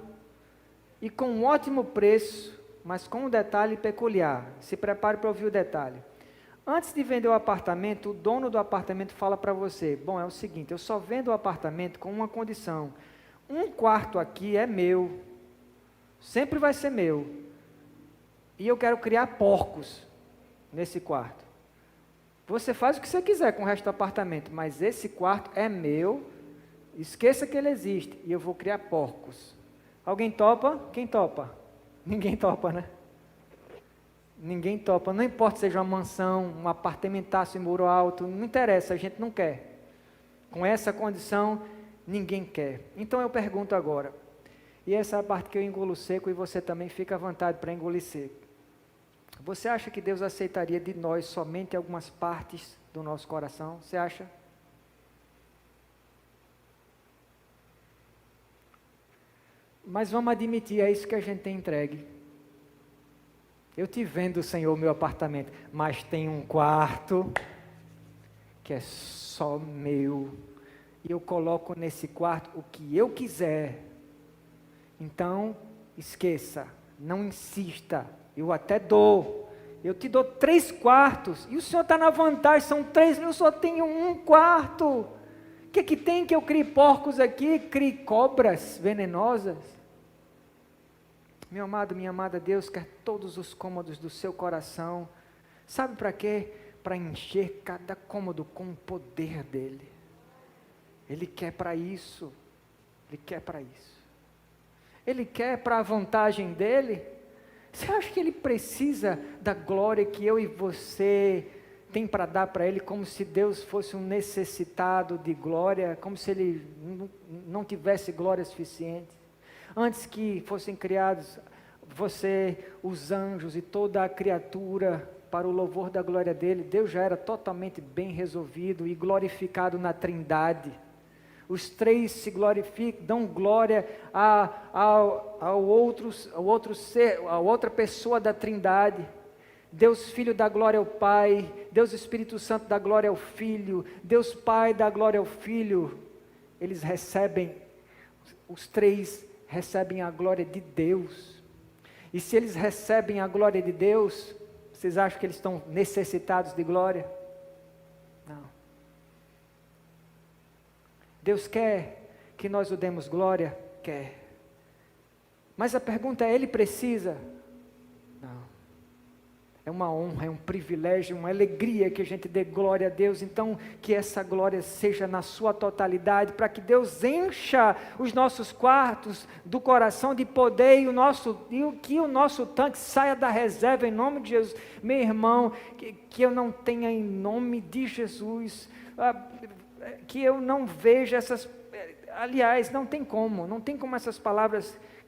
e com um ótimo preço, mas com um detalhe peculiar? Se prepare para ouvir o detalhe. Antes de vender o apartamento, o dono do apartamento fala para você: bom, é o seguinte, eu só vendo o apartamento com uma condição: um quarto aqui é meu, sempre vai ser meu, e eu quero criar porcos nesse quarto. Você faz o que você quiser com o resto do apartamento, mas esse quarto é meu, esqueça que ele existe, e eu vou criar porcos. Alguém topa? Quem topa? Ninguém topa, né? Ninguém topa, não importa se seja uma mansão, um apartamentaço em muro alto, não interessa, a gente não quer. Com essa condição, ninguém quer. Então eu pergunto agora, e essa é a parte que eu engulo seco, e você também fica à vontade para engolir seco. Você acha que Deus aceitaria de nós somente algumas partes do nosso coração? Você acha? Mas vamos admitir, é isso que a gente tem entregue. Eu te vendo, Senhor, o meu apartamento, mas tem um quarto que é só meu, e eu coloco nesse quarto o que eu quiser. Então, esqueça, não insista, eu até dou, eu te dou 3 quartos, e o Senhor está na vantagem, são 3, eu só tenho 1 quarto. O que tem que eu crie porcos aqui, crie cobras venenosas? Meu amado, minha amada, Deus quer todos os cômodos do seu coração. Sabe para quê? Para encher cada cômodo com o poder dEle. Ele quer para isso. Ele quer para isso. Ele quer para a vantagem dEle. Você acha que Ele precisa da glória que eu e você tem para dar para Ele, como se Deus fosse um necessitado de glória, como se Ele não tivesse glória suficiente? Antes que fossem criados você, os anjos e toda a criatura para o louvor da glória dEle, Deus já era totalmente bem resolvido e glorificado na Trindade. Os 3 se glorificam, dão glória ao outro ser, a outra pessoa da Trindade. Deus Filho dá glória ao Pai, Deus Espírito Santo dá glória ao Filho, Deus Pai dá glória ao Filho. Eles recebem, os 3 recebem a glória de Deus. E se eles recebem a glória de Deus, vocês acham que eles estão necessitados de glória? Não. Deus quer que nós o demos glória? Quer. Mas a pergunta é: Ele precisa? Não. É uma honra, é um privilégio, uma alegria que a gente dê glória a Deus. Então, que essa glória seja na sua totalidade, para que Deus encha os nossos quartos do coração de poder, e que o nosso tanque saia da reserva em nome de Jesus. Meu irmão, que eu não tenha em nome de Jesus, que eu não veja essas, aliás, não tem como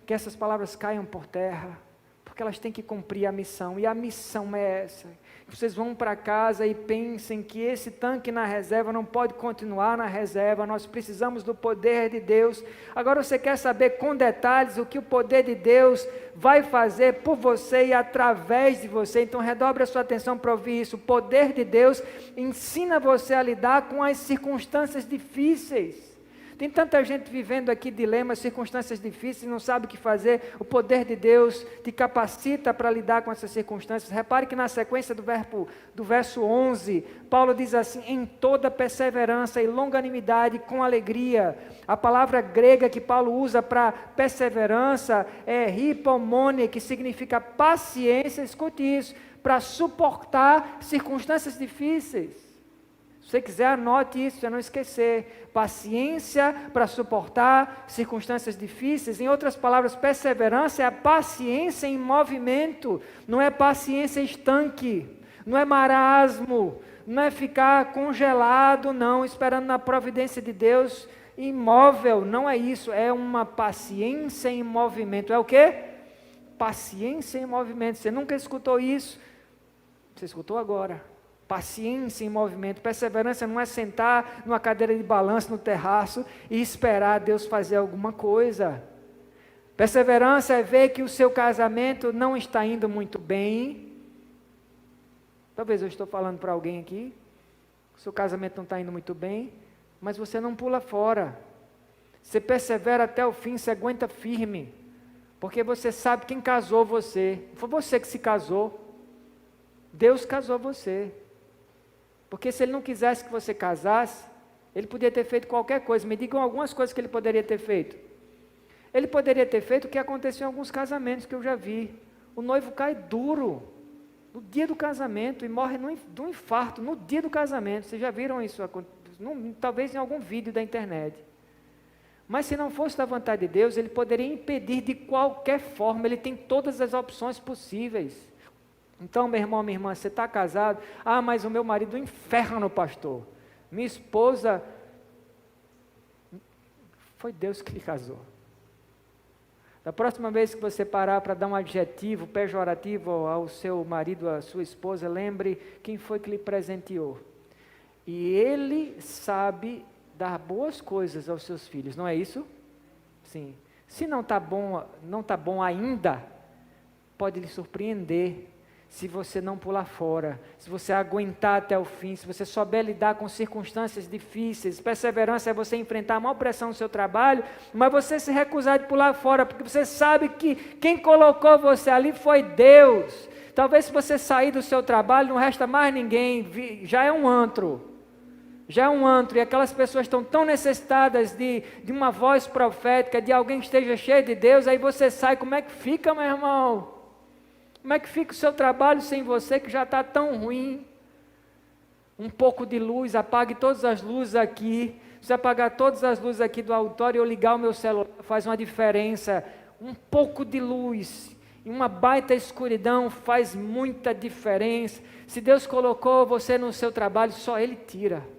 que essas palavras caiam por terra. Porque elas têm que cumprir a missão, e a missão é essa. Vocês vão para casa e pensem que esse tanque na reserva não pode continuar na reserva, nós precisamos do poder de Deus. Agora você quer saber com detalhes o que o poder de Deus vai fazer por você e através de você? Então redobre a sua atenção para ouvir isso. O poder de Deus ensina você a lidar com as circunstâncias difíceis. Tem tanta gente vivendo aqui dilemas, circunstâncias difíceis, não sabe o que fazer. O poder de Deus te capacita para lidar com essas circunstâncias. Repare que na sequência do verso 11, Paulo diz assim: em toda perseverança e longanimidade com alegria. A palavra grega que Paulo usa para perseverança é hipomone, que significa paciência. Escute isso, para suportar circunstâncias difíceis. Se você quiser, anote isso para não esquecer. Paciência para suportar circunstâncias difíceis. Em outras palavras, perseverança é a paciência em movimento, não é paciência estanque, não é marasmo, não é ficar congelado, não, esperando na providência de Deus, imóvel, não é isso, é uma paciência em movimento. É o quê? Paciência em movimento. Você nunca escutou isso? Você escutou agora. Paciência em movimento. Perseverança não é sentar numa cadeira de balanço no terraço e esperar Deus fazer alguma coisa. Perseverança é ver que o seu casamento não está indo muito bem. Talvez eu estou falando para alguém aqui, o seu casamento não está indo muito bem, mas você não pula fora. Você persevera até o fim, você aguenta firme, porque você sabe quem casou você. Não foi você que se casou, Deus casou você. Porque se Ele não quisesse que você casasse, Ele podia ter feito qualquer coisa. Me digam algumas coisas que Ele poderia ter feito. Ele poderia ter feito o que aconteceu em alguns casamentos que eu já vi. O noivo cai duro no dia do casamento e morre de um infarto no dia do casamento. Vocês já viram isso? Talvez em algum vídeo da internet. Mas se não fosse da vontade de Deus, Ele poderia impedir de qualquer forma. Ele tem todas as opções possíveis. Então, meu irmão, minha irmã, você está casado? Ah, mas o meu marido é um inferno, pastor. Minha esposa, foi Deus que lhe casou. Da próxima vez que você parar para dar um adjetivo pejorativo ao seu marido, à sua esposa, lembre quem foi que lhe presenteou. E Ele sabe dar boas coisas aos seus filhos, não é isso? Sim. Se não está bom ainda, pode lhe surpreender. Se você não pular fora, se você aguentar até o fim, se você souber lidar com circunstâncias difíceis. Perseverança é você enfrentar a maior pressão no seu trabalho, mas você se recusar de pular fora, porque você sabe que quem colocou você ali foi Deus. Talvez se você sair do seu trabalho, não resta mais ninguém, já é um antro. Já é um antro, e aquelas pessoas estão tão necessitadas de uma voz profética, de alguém que esteja cheio de Deus, aí você sai, como é que fica, meu irmão? Como é que fica o seu trabalho sem você, que já está tão ruim? Um pouco de luz, apague todas as luzes aqui. Se apagar todas as luzes aqui do auditório, eu ligar o meu celular, faz uma diferença. Um pouco de luz e uma baita escuridão faz muita diferença. Se Deus colocou você no seu trabalho, só Ele tira.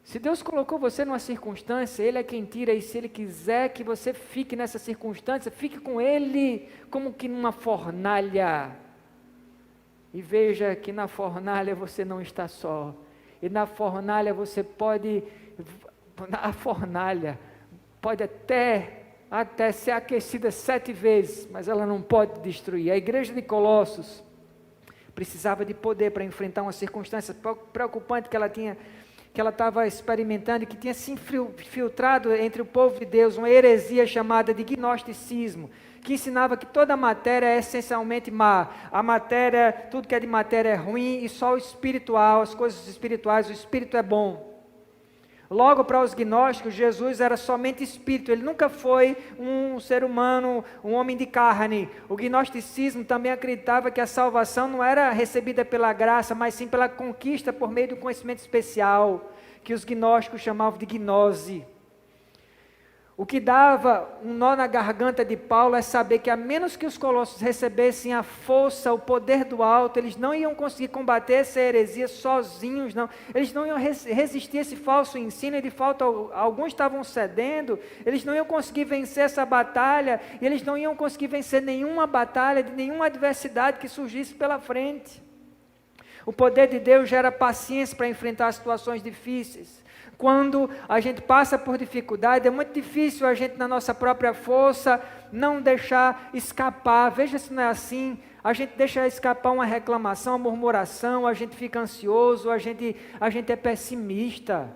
Se Deus colocou você numa circunstância, Ele é quem tira, e se Ele quiser que você fique nessa circunstância, fique com Ele, como que numa fornalha. E veja que na fornalha você não está só, e na fornalha você pode, a fornalha pode até ser aquecida 7 vezes, mas ela não pode destruir. A igreja de Colossos precisava de poder para enfrentar uma circunstância preocupante que ela estava experimentando e que tinha se infiltrado entre o povo de Deus, uma heresia chamada de gnosticismo, que ensinava que toda matéria é essencialmente má. A matéria, tudo que é de matéria é ruim, e só o espiritual, as coisas espirituais, o espírito é bom. Logo, para os gnósticos, Jesus era somente espírito, Ele nunca foi um ser humano, um homem de carne. O gnosticismo também acreditava que a salvação não era recebida pela graça, mas sim pela conquista por meio do conhecimento especial, que os gnósticos chamavam de gnose. O que dava um nó na garganta de Paulo é saber que a menos que os colossos recebessem a força, o poder do alto, eles não iam conseguir combater essa heresia sozinhos, não. Eles não iam resistir a esse falso ensino, e de fato alguns estavam cedendo, eles não iam conseguir vencer essa batalha, e eles não iam conseguir vencer nenhuma batalha, de nenhuma adversidade que surgisse pela frente. O poder de Deus gera paciência para enfrentar situações difíceis. Quando a gente passa por dificuldade, é muito difícil a gente, na nossa própria força, não deixar escapar. Veja se não é assim. A gente deixa escapar uma reclamação, uma murmuração, a gente fica ansioso, a gente é pessimista.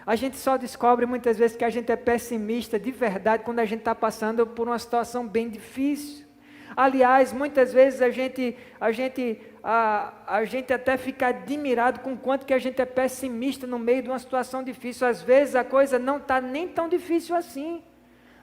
A gente só descobre muitas vezes que a gente é pessimista de verdade quando a gente está passando por uma situação bem difícil. Aliás, muitas vezes a gente até fica admirado com o quanto que a gente é pessimista no meio de uma situação difícil. Às vezes a coisa não está nem tão difícil assim.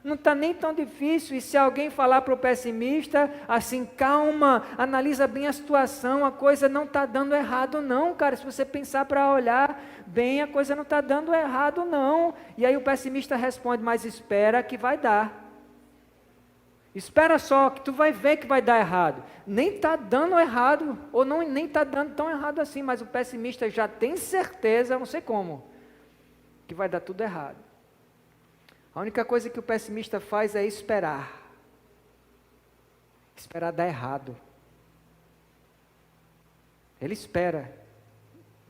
Não está nem tão difícil, e se alguém falar para o pessimista, assim, calma, analisa bem a situação, a coisa não está dando errado não, cara, se você pensar para olhar bem, a coisa não está dando errado não, e aí o pessimista responde, mas espera que vai dar, espera só que tu vai ver que vai dar errado, nem está dando errado, ou não, nem está dando tão errado assim, mas o pessimista já tem certeza, não sei como, que vai dar tudo errado. A única coisa que o pessimista faz é esperar. Esperar dar errado. Ele espera,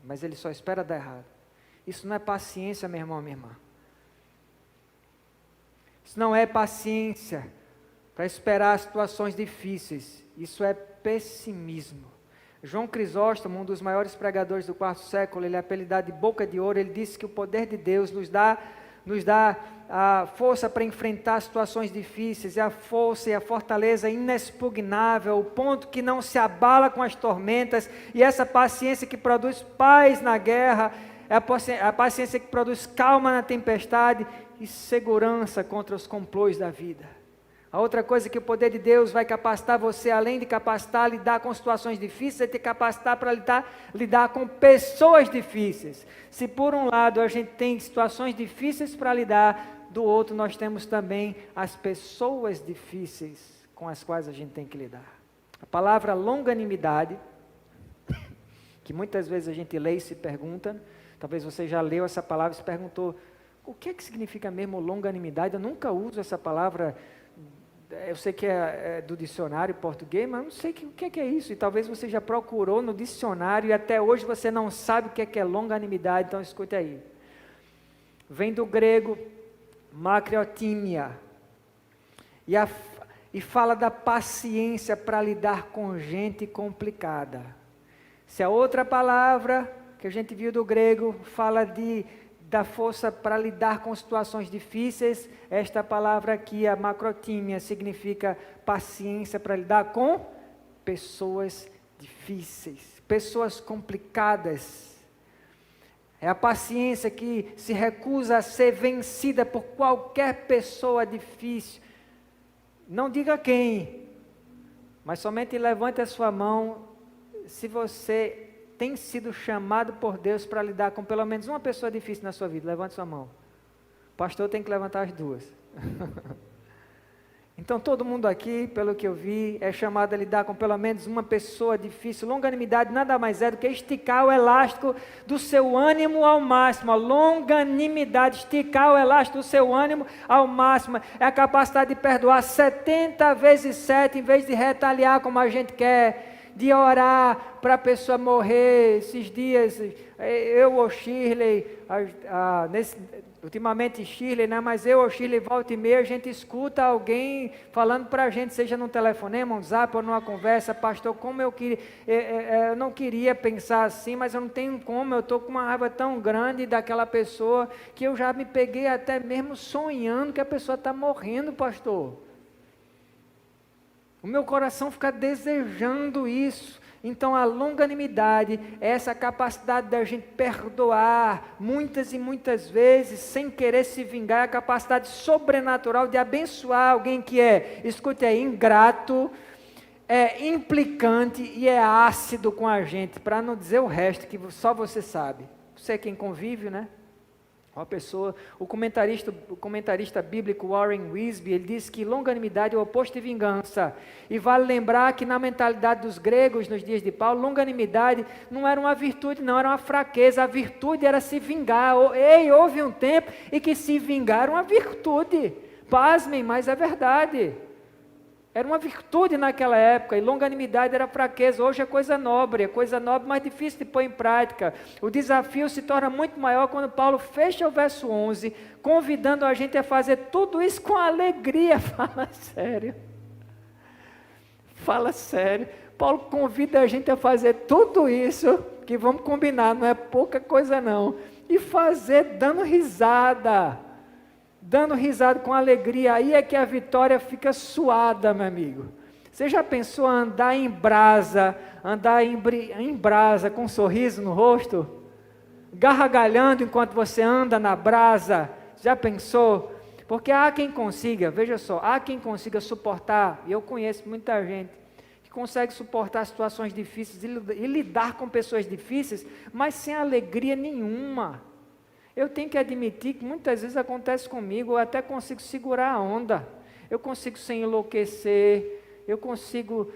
mas ele só espera dar errado. Isso não é paciência, meu irmão, minha irmã. Isso não é paciência para esperar situações difíceis. Isso é pessimismo. João Crisóstomo, um dos maiores pregadores do quarto século, ele é apelidado de boca de ouro, ele disse que o poder de Deus nos dá a força para enfrentar situações difíceis, e a força e a fortaleza inexpugnável, o ponto que não se abala com as tormentas, e essa paciência que produz paz na guerra, é a paciência que produz calma na tempestade e segurança contra os complôs da vida. A outra coisa que o poder de Deus vai capacitar você, além de capacitar a lidar com situações difíceis, é te capacitar para lidar com pessoas difíceis. Se por um lado a gente tem situações difíceis para lidar, do outro nós temos também as pessoas difíceis com as quais a gente tem que lidar. A palavra longanimidade, que muitas vezes a gente lê e se pergunta, talvez você já leu essa palavra e se perguntou, o que é que significa mesmo longanimidade? Eu nunca uso essa palavra. Eu sei que é do dicionário português, mas eu não sei o que é isso. E talvez você já procurou no dicionário e até hoje você não sabe o que é longanimidade. Então escute aí. Vem do grego makriotímia. E fala da paciência para lidar com gente complicada. Se a outra palavra que a gente viu do grego fala da força para lidar com situações difíceis, esta palavra aqui, a macrotímia, significa paciência para lidar com pessoas difíceis, pessoas complicadas. É a paciência que se recusa a ser vencida por qualquer pessoa difícil. Não diga quem, mas somente levante a sua mão se você tem sido chamado por Deus para lidar com pelo menos uma pessoa difícil na sua vida. Levante sua mão. O pastor tem que levantar as duas. Então todo mundo aqui, pelo que eu vi, é chamado a lidar com pelo menos uma pessoa difícil. Longanimidade nada mais é do que esticar o elástico do seu ânimo ao máximo. A longanimidade, esticar o elástico do seu ânimo ao máximo. É a capacidade de perdoar 70 vezes 7, em vez de retaliar como a gente quer, de orar para a pessoa morrer. Esses dias, eu ou Shirley, ultimamente Shirley, né? Mas eu ou Shirley, volta e meia, a gente escuta alguém falando para a gente, seja num telefonema, um zap ou numa conversa, pastor, como eu queria, eu não queria pensar assim, mas eu não tenho como, eu estou com uma raiva tão grande daquela pessoa, que eu já me peguei até mesmo sonhando que a pessoa está morrendo, pastor. O meu coração fica desejando isso. Então a longanimidade é essa capacidade da gente perdoar muitas e muitas vezes, sem querer se vingar, é a capacidade sobrenatural de abençoar alguém que escute aí, ingrato, é implicante e é ácido com a gente, para não dizer o resto que só você sabe. Você é quem convive, né? Uma pessoa, o comentarista bíblico Warren Wiersbe, ele diz que longanimidade é o oposto de vingança. E vale lembrar que na mentalidade dos gregos, nos dias de Paulo, longanimidade não era uma virtude, não, era uma fraqueza. A virtude era se vingar. Houve um tempo em que se vingar era uma virtude. Pasmem, mas é verdade. Era uma virtude naquela época, e longanimidade era fraqueza. Hoje é coisa nobre, mas difícil de pôr em prática. O desafio se torna muito maior quando Paulo fecha o verso 11, convidando a gente a fazer tudo isso com alegria. Fala sério. Fala sério. Paulo convida a gente a fazer tudo isso, que vamos combinar, não é pouca coisa não. e fazer dando risada com alegria. Aí é que a vitória fica suada, meu amigo. Você já pensou andar em brasa com um sorriso no rosto? Gargalhando enquanto você anda na brasa? Já pensou? Porque há quem consiga, veja só, há quem consiga suportar, e eu conheço muita gente que consegue suportar situações difíceis e lidar com pessoas difíceis, mas sem alegria nenhuma. Eu tenho que admitir que muitas vezes acontece comigo, eu até consigo segurar a onda, eu consigo sem enlouquecer, eu consigo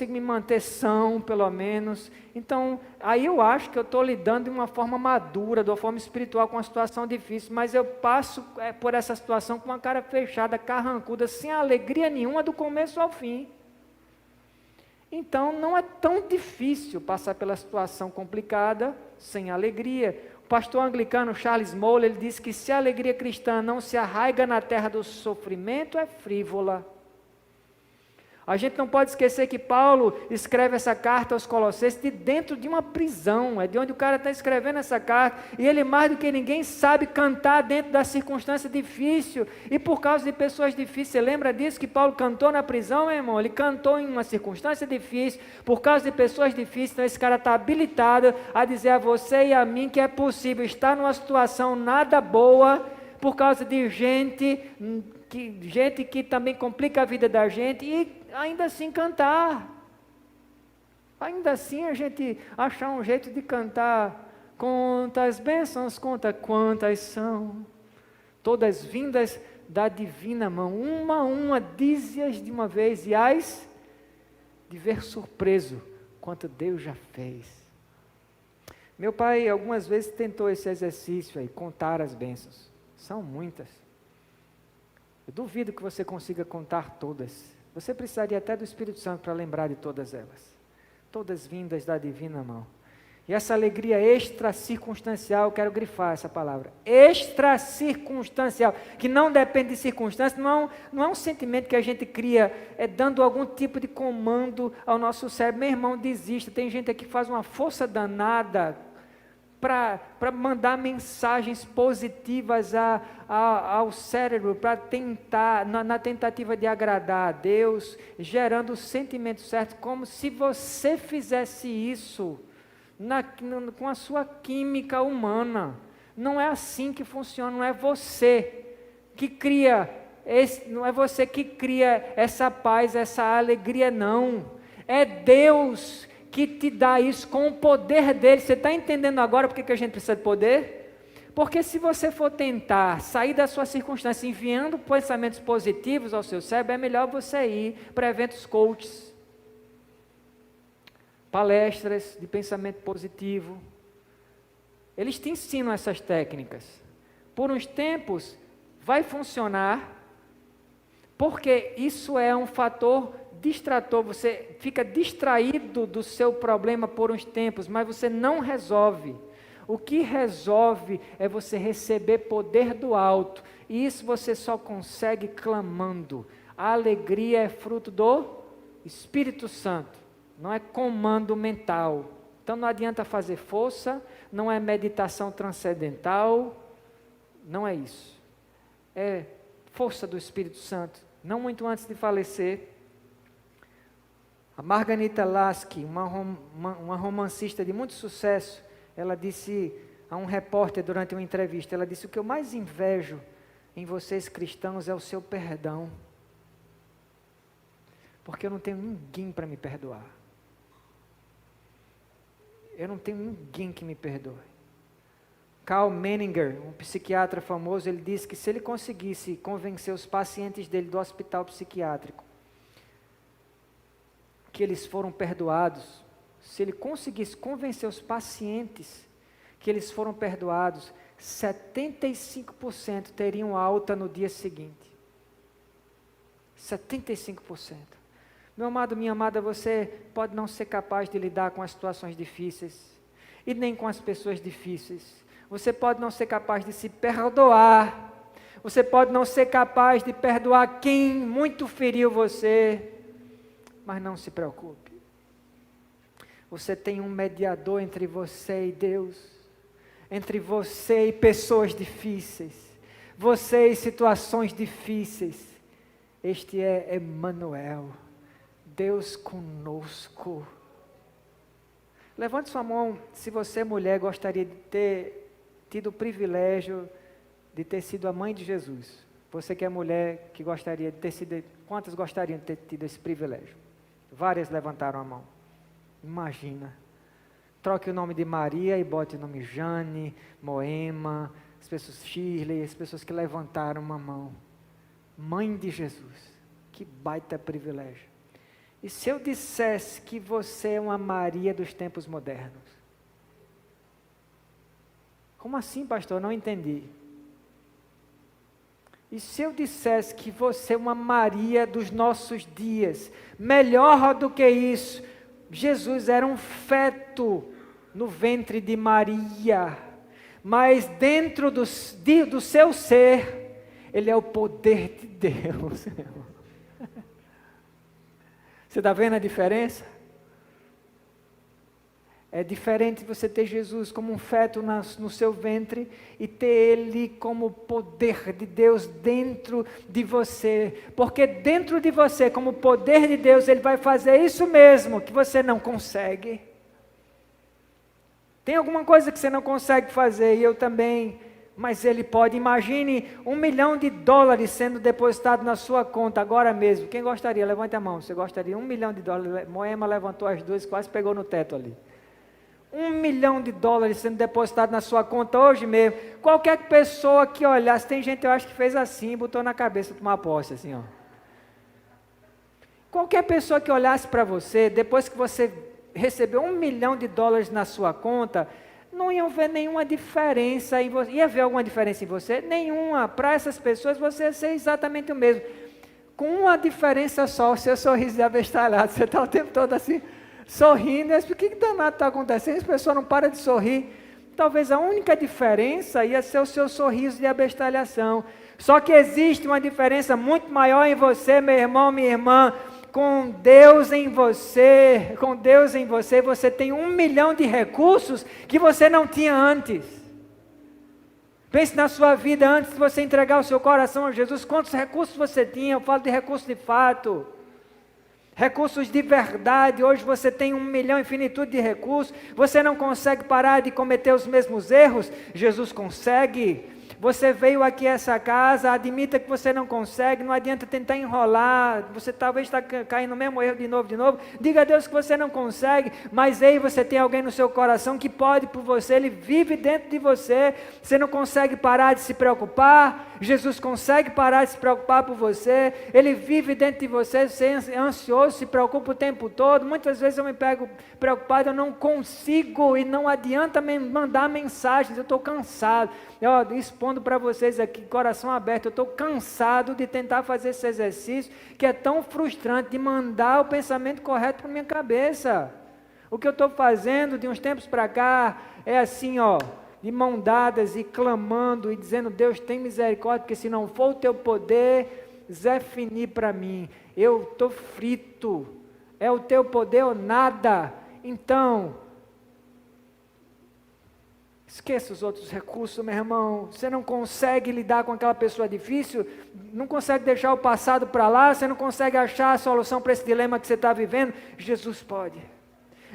me manter são, pelo menos. Então, aí eu acho que eu estou lidando de uma forma madura, de uma forma espiritual, com uma situação difícil, mas eu passo por essa situação com uma cara fechada, carrancuda, sem alegria nenhuma do começo ao fim. Então, não é tão difícil passar pela situação complicada sem alegria. O pastor anglicano Charles Moller, ele disse que se a alegria cristã não se arraiga na terra do sofrimento, é frívola. A gente não pode esquecer que Paulo escreve essa carta aos Colossenses de dentro de uma prisão, é de onde o cara está escrevendo essa carta, e ele mais do que ninguém sabe cantar dentro da circunstância difícil, e por causa de pessoas difíceis. Você lembra disso que Paulo cantou na prisão, meu irmão? Ele cantou em uma circunstância difícil, por causa de pessoas difíceis. Então esse cara está habilitado a dizer a você e a mim que é possível estar numa situação nada boa, por causa de gente que também complica a vida da gente, e ainda assim cantar, ainda assim a gente achar um jeito de cantar. Conta as bênçãos, conta quantas são, todas vindas da divina mão, uma a uma, dize-as de uma vez, e hás de ver surpreso quanto Deus já fez. Meu pai algumas vezes tentou esse exercício aí, contar as bênçãos, são muitas. Eu duvido que você consiga contar todas. Você precisaria até do Espírito Santo para lembrar de todas elas. Todas vindas da divina mão. E essa alegria extracircunstancial, eu quero grifar essa palavra. Extracircunstancial, que não depende de circunstâncias, não é um sentimento que a gente cria, dando algum tipo de comando ao nosso cérebro. Meu irmão, desista. Tem gente aqui que faz uma força danada para mandar mensagens positivas ao cérebro, para tentar, na tentativa de agradar a Deus, gerando o sentimento certo, como se você fizesse isso com a sua química humana. Não é assim que funciona, não é você que cria essa paz, essa alegria, não. É Deus que te dá isso com o poder dele. Você está entendendo agora por que a gente precisa de poder? Porque se você for tentar sair da sua circunstância enviando pensamentos positivos ao seu cérebro, é melhor você ir para eventos coaches, palestras de pensamento positivo. Eles te ensinam essas técnicas. Por uns tempos vai funcionar, porque isso é um fator distrator. Você fica distraído do seu problema por uns tempos, mas você não resolve. O que resolve é você receber poder do alto, e isso você só consegue clamando. A alegria é fruto do Espírito Santo, não é comando mental. Então não adianta fazer força, não é meditação transcendental, não é isso. É força do Espírito Santo. Não muito antes de falecer, a Margarita Lasky, uma romancista de muito sucesso, ela disse a um repórter durante uma entrevista, ela disse: o que eu mais invejo em vocês cristãos é o seu perdão, porque eu não tenho ninguém para me perdoar. Eu não tenho ninguém que me perdoe. Karl Menninger, um psiquiatra famoso, ele disse que se ele conseguisse convencer os pacientes dele do hospital psiquiátrico que eles foram perdoados, se ele conseguisse convencer os pacientes que eles foram perdoados, 75% teriam alta no dia seguinte. 75%. Meu amado, minha amada, você pode não ser capaz de lidar com as situações difíceis, e nem com as pessoas difíceis. Você pode não ser capaz de se perdoar, você pode não ser capaz de perdoar quem muito feriu você, mas não se preocupe. Você tem um mediador entre você e Deus. entre você e pessoas difíceis, você e situações difíceis. Este é Emanuel, Deus conosco. Levante sua mão se você, mulher, gostaria de ter tido o privilégio de ter sido a mãe de Jesus. Você que é mulher, que gostaria de ter sido... Quantas gostariam de ter tido esse privilégio? Várias levantaram a mão. Imagina. Troque o nome de Maria e bote o nome Jane, Moema, as pessoas Shirley, as pessoas que levantaram uma mão. Mãe de Jesus. Que baita privilégio. E se eu dissesse que você é uma Maria dos tempos modernos? Como assim, pastor? Não entendi. E se eu dissesse que você é uma Maria dos nossos dias? Melhor do que isso, Jesus era um feto no ventre de Maria, mas dentro do seu ser, Ele é o poder de Deus. Você está vendo a diferença? É diferente você ter Jesus como um feto no seu ventre e ter Ele como poder de Deus dentro de você. Porque dentro de você, como poder de Deus, Ele vai fazer isso mesmo que você não consegue. Tem alguma coisa que você não consegue fazer e eu também, mas Ele pode. Imagine $1 milhão sendo depositado na sua conta agora mesmo. Quem gostaria? Levante a mão. Você gostaria? $1 milhão. Moema levantou as duas, quase pegou no teto ali. $1 milhão sendo depositado na sua conta hoje mesmo. Qualquer pessoa que olhasse, tem gente, eu acho, que fez assim, botou na cabeça, tomar posse, assim, ó. Qualquer pessoa que olhasse para você, depois que você recebeu $1 milhão na sua conta, não iam ver nenhuma diferença em você. Ia ver alguma diferença em você? Nenhuma. Para essas pessoas, você ia ser exatamente o mesmo. Com uma diferença só, o seu sorriso é abestalhado. Você está o tempo todo assim, sorrindo. O que danado está acontecendo? As pessoas não param de sorrir. Talvez a única diferença ia ser o seu sorriso de abestalhação. Só que existe uma diferença muito maior em você, meu irmão, minha irmã. Com Deus em você, você tem $1 milhão de recursos que você não tinha antes. Pense na sua vida antes de você entregar o seu coração a Jesus, quantos recursos você tinha? Eu falo de recursos de fato, recursos de verdade. Hoje você tem 1 milhão, infinitude de recursos, você não consegue parar de cometer os mesmos erros, Jesus consegue. Você veio aqui a essa casa, admita que você não consegue, não adianta tentar enrolar, você talvez está caindo no mesmo erro de novo, diga a Deus que você não consegue, mas aí você tem alguém no seu coração que pode por você, Ele vive dentro de você, você não consegue parar de se preocupar, Jesus consegue parar de se preocupar por você, Ele vive dentro de você, você é ansioso, se preocupa o tempo todo, muitas vezes eu me pego preocupado, eu não consigo e não adianta me mandar mensagens, eu estou cansado, expondo para vocês aqui, coração aberto, eu estou cansado de tentar fazer esse exercício, que é tão frustrante, de mandar o pensamento correto para minha cabeça. O que eu estou fazendo de uns tempos para cá, é assim, de mão dadas e clamando, e dizendo, Deus tem misericórdia, porque se não for o teu poder, Zé finir para mim, eu estou frito, é o teu poder ou nada. Então, esqueça os outros recursos, meu irmão. Você não consegue lidar com aquela pessoa difícil, não consegue deixar o passado para lá, você não consegue achar a solução para esse dilema que você está vivendo. Jesus pode.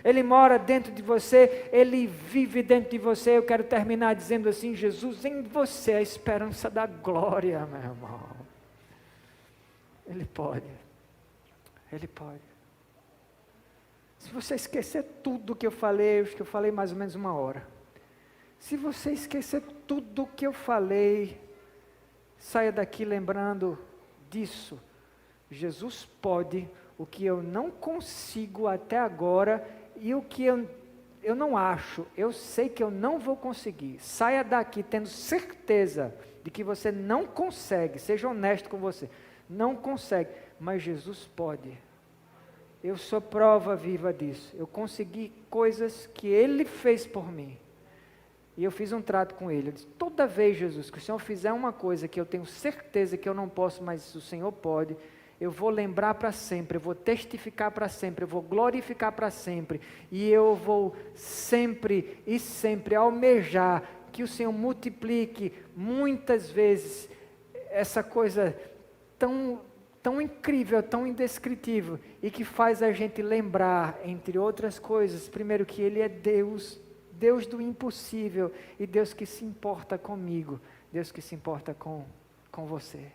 Ele mora dentro de você, Ele vive dentro de você. Eu quero terminar dizendo assim, Jesus, em você é a esperança da glória, meu irmão. Ele pode. Ele pode. Se você esquecer tudo que eu falei, acho que eu falei mais ou menos 1 hora. Se você esquecer tudo o que eu falei, saia daqui lembrando disso. Jesus pode o que eu não consigo até agora e o que eu não acho, eu sei que eu não vou conseguir. Saia daqui tendo certeza de que você não consegue, seja honesto com você, não consegue, mas Jesus pode. Eu sou prova viva disso. Eu consegui coisas que Ele fez por mim. E eu fiz um trato com Ele. Eu disse, toda vez, Jesus, que o Senhor fizer uma coisa que eu tenho certeza que eu não posso, mas o Senhor pode, eu vou lembrar para sempre, eu vou testificar para sempre, eu vou glorificar para sempre. E eu vou sempre e sempre almejar que o Senhor multiplique muitas vezes essa coisa tão incrível, tão indescritível, e que faz a gente lembrar, entre outras coisas, primeiro que Ele é Deus, Deus do impossível, e Deus que se importa comigo, Deus que se importa com você.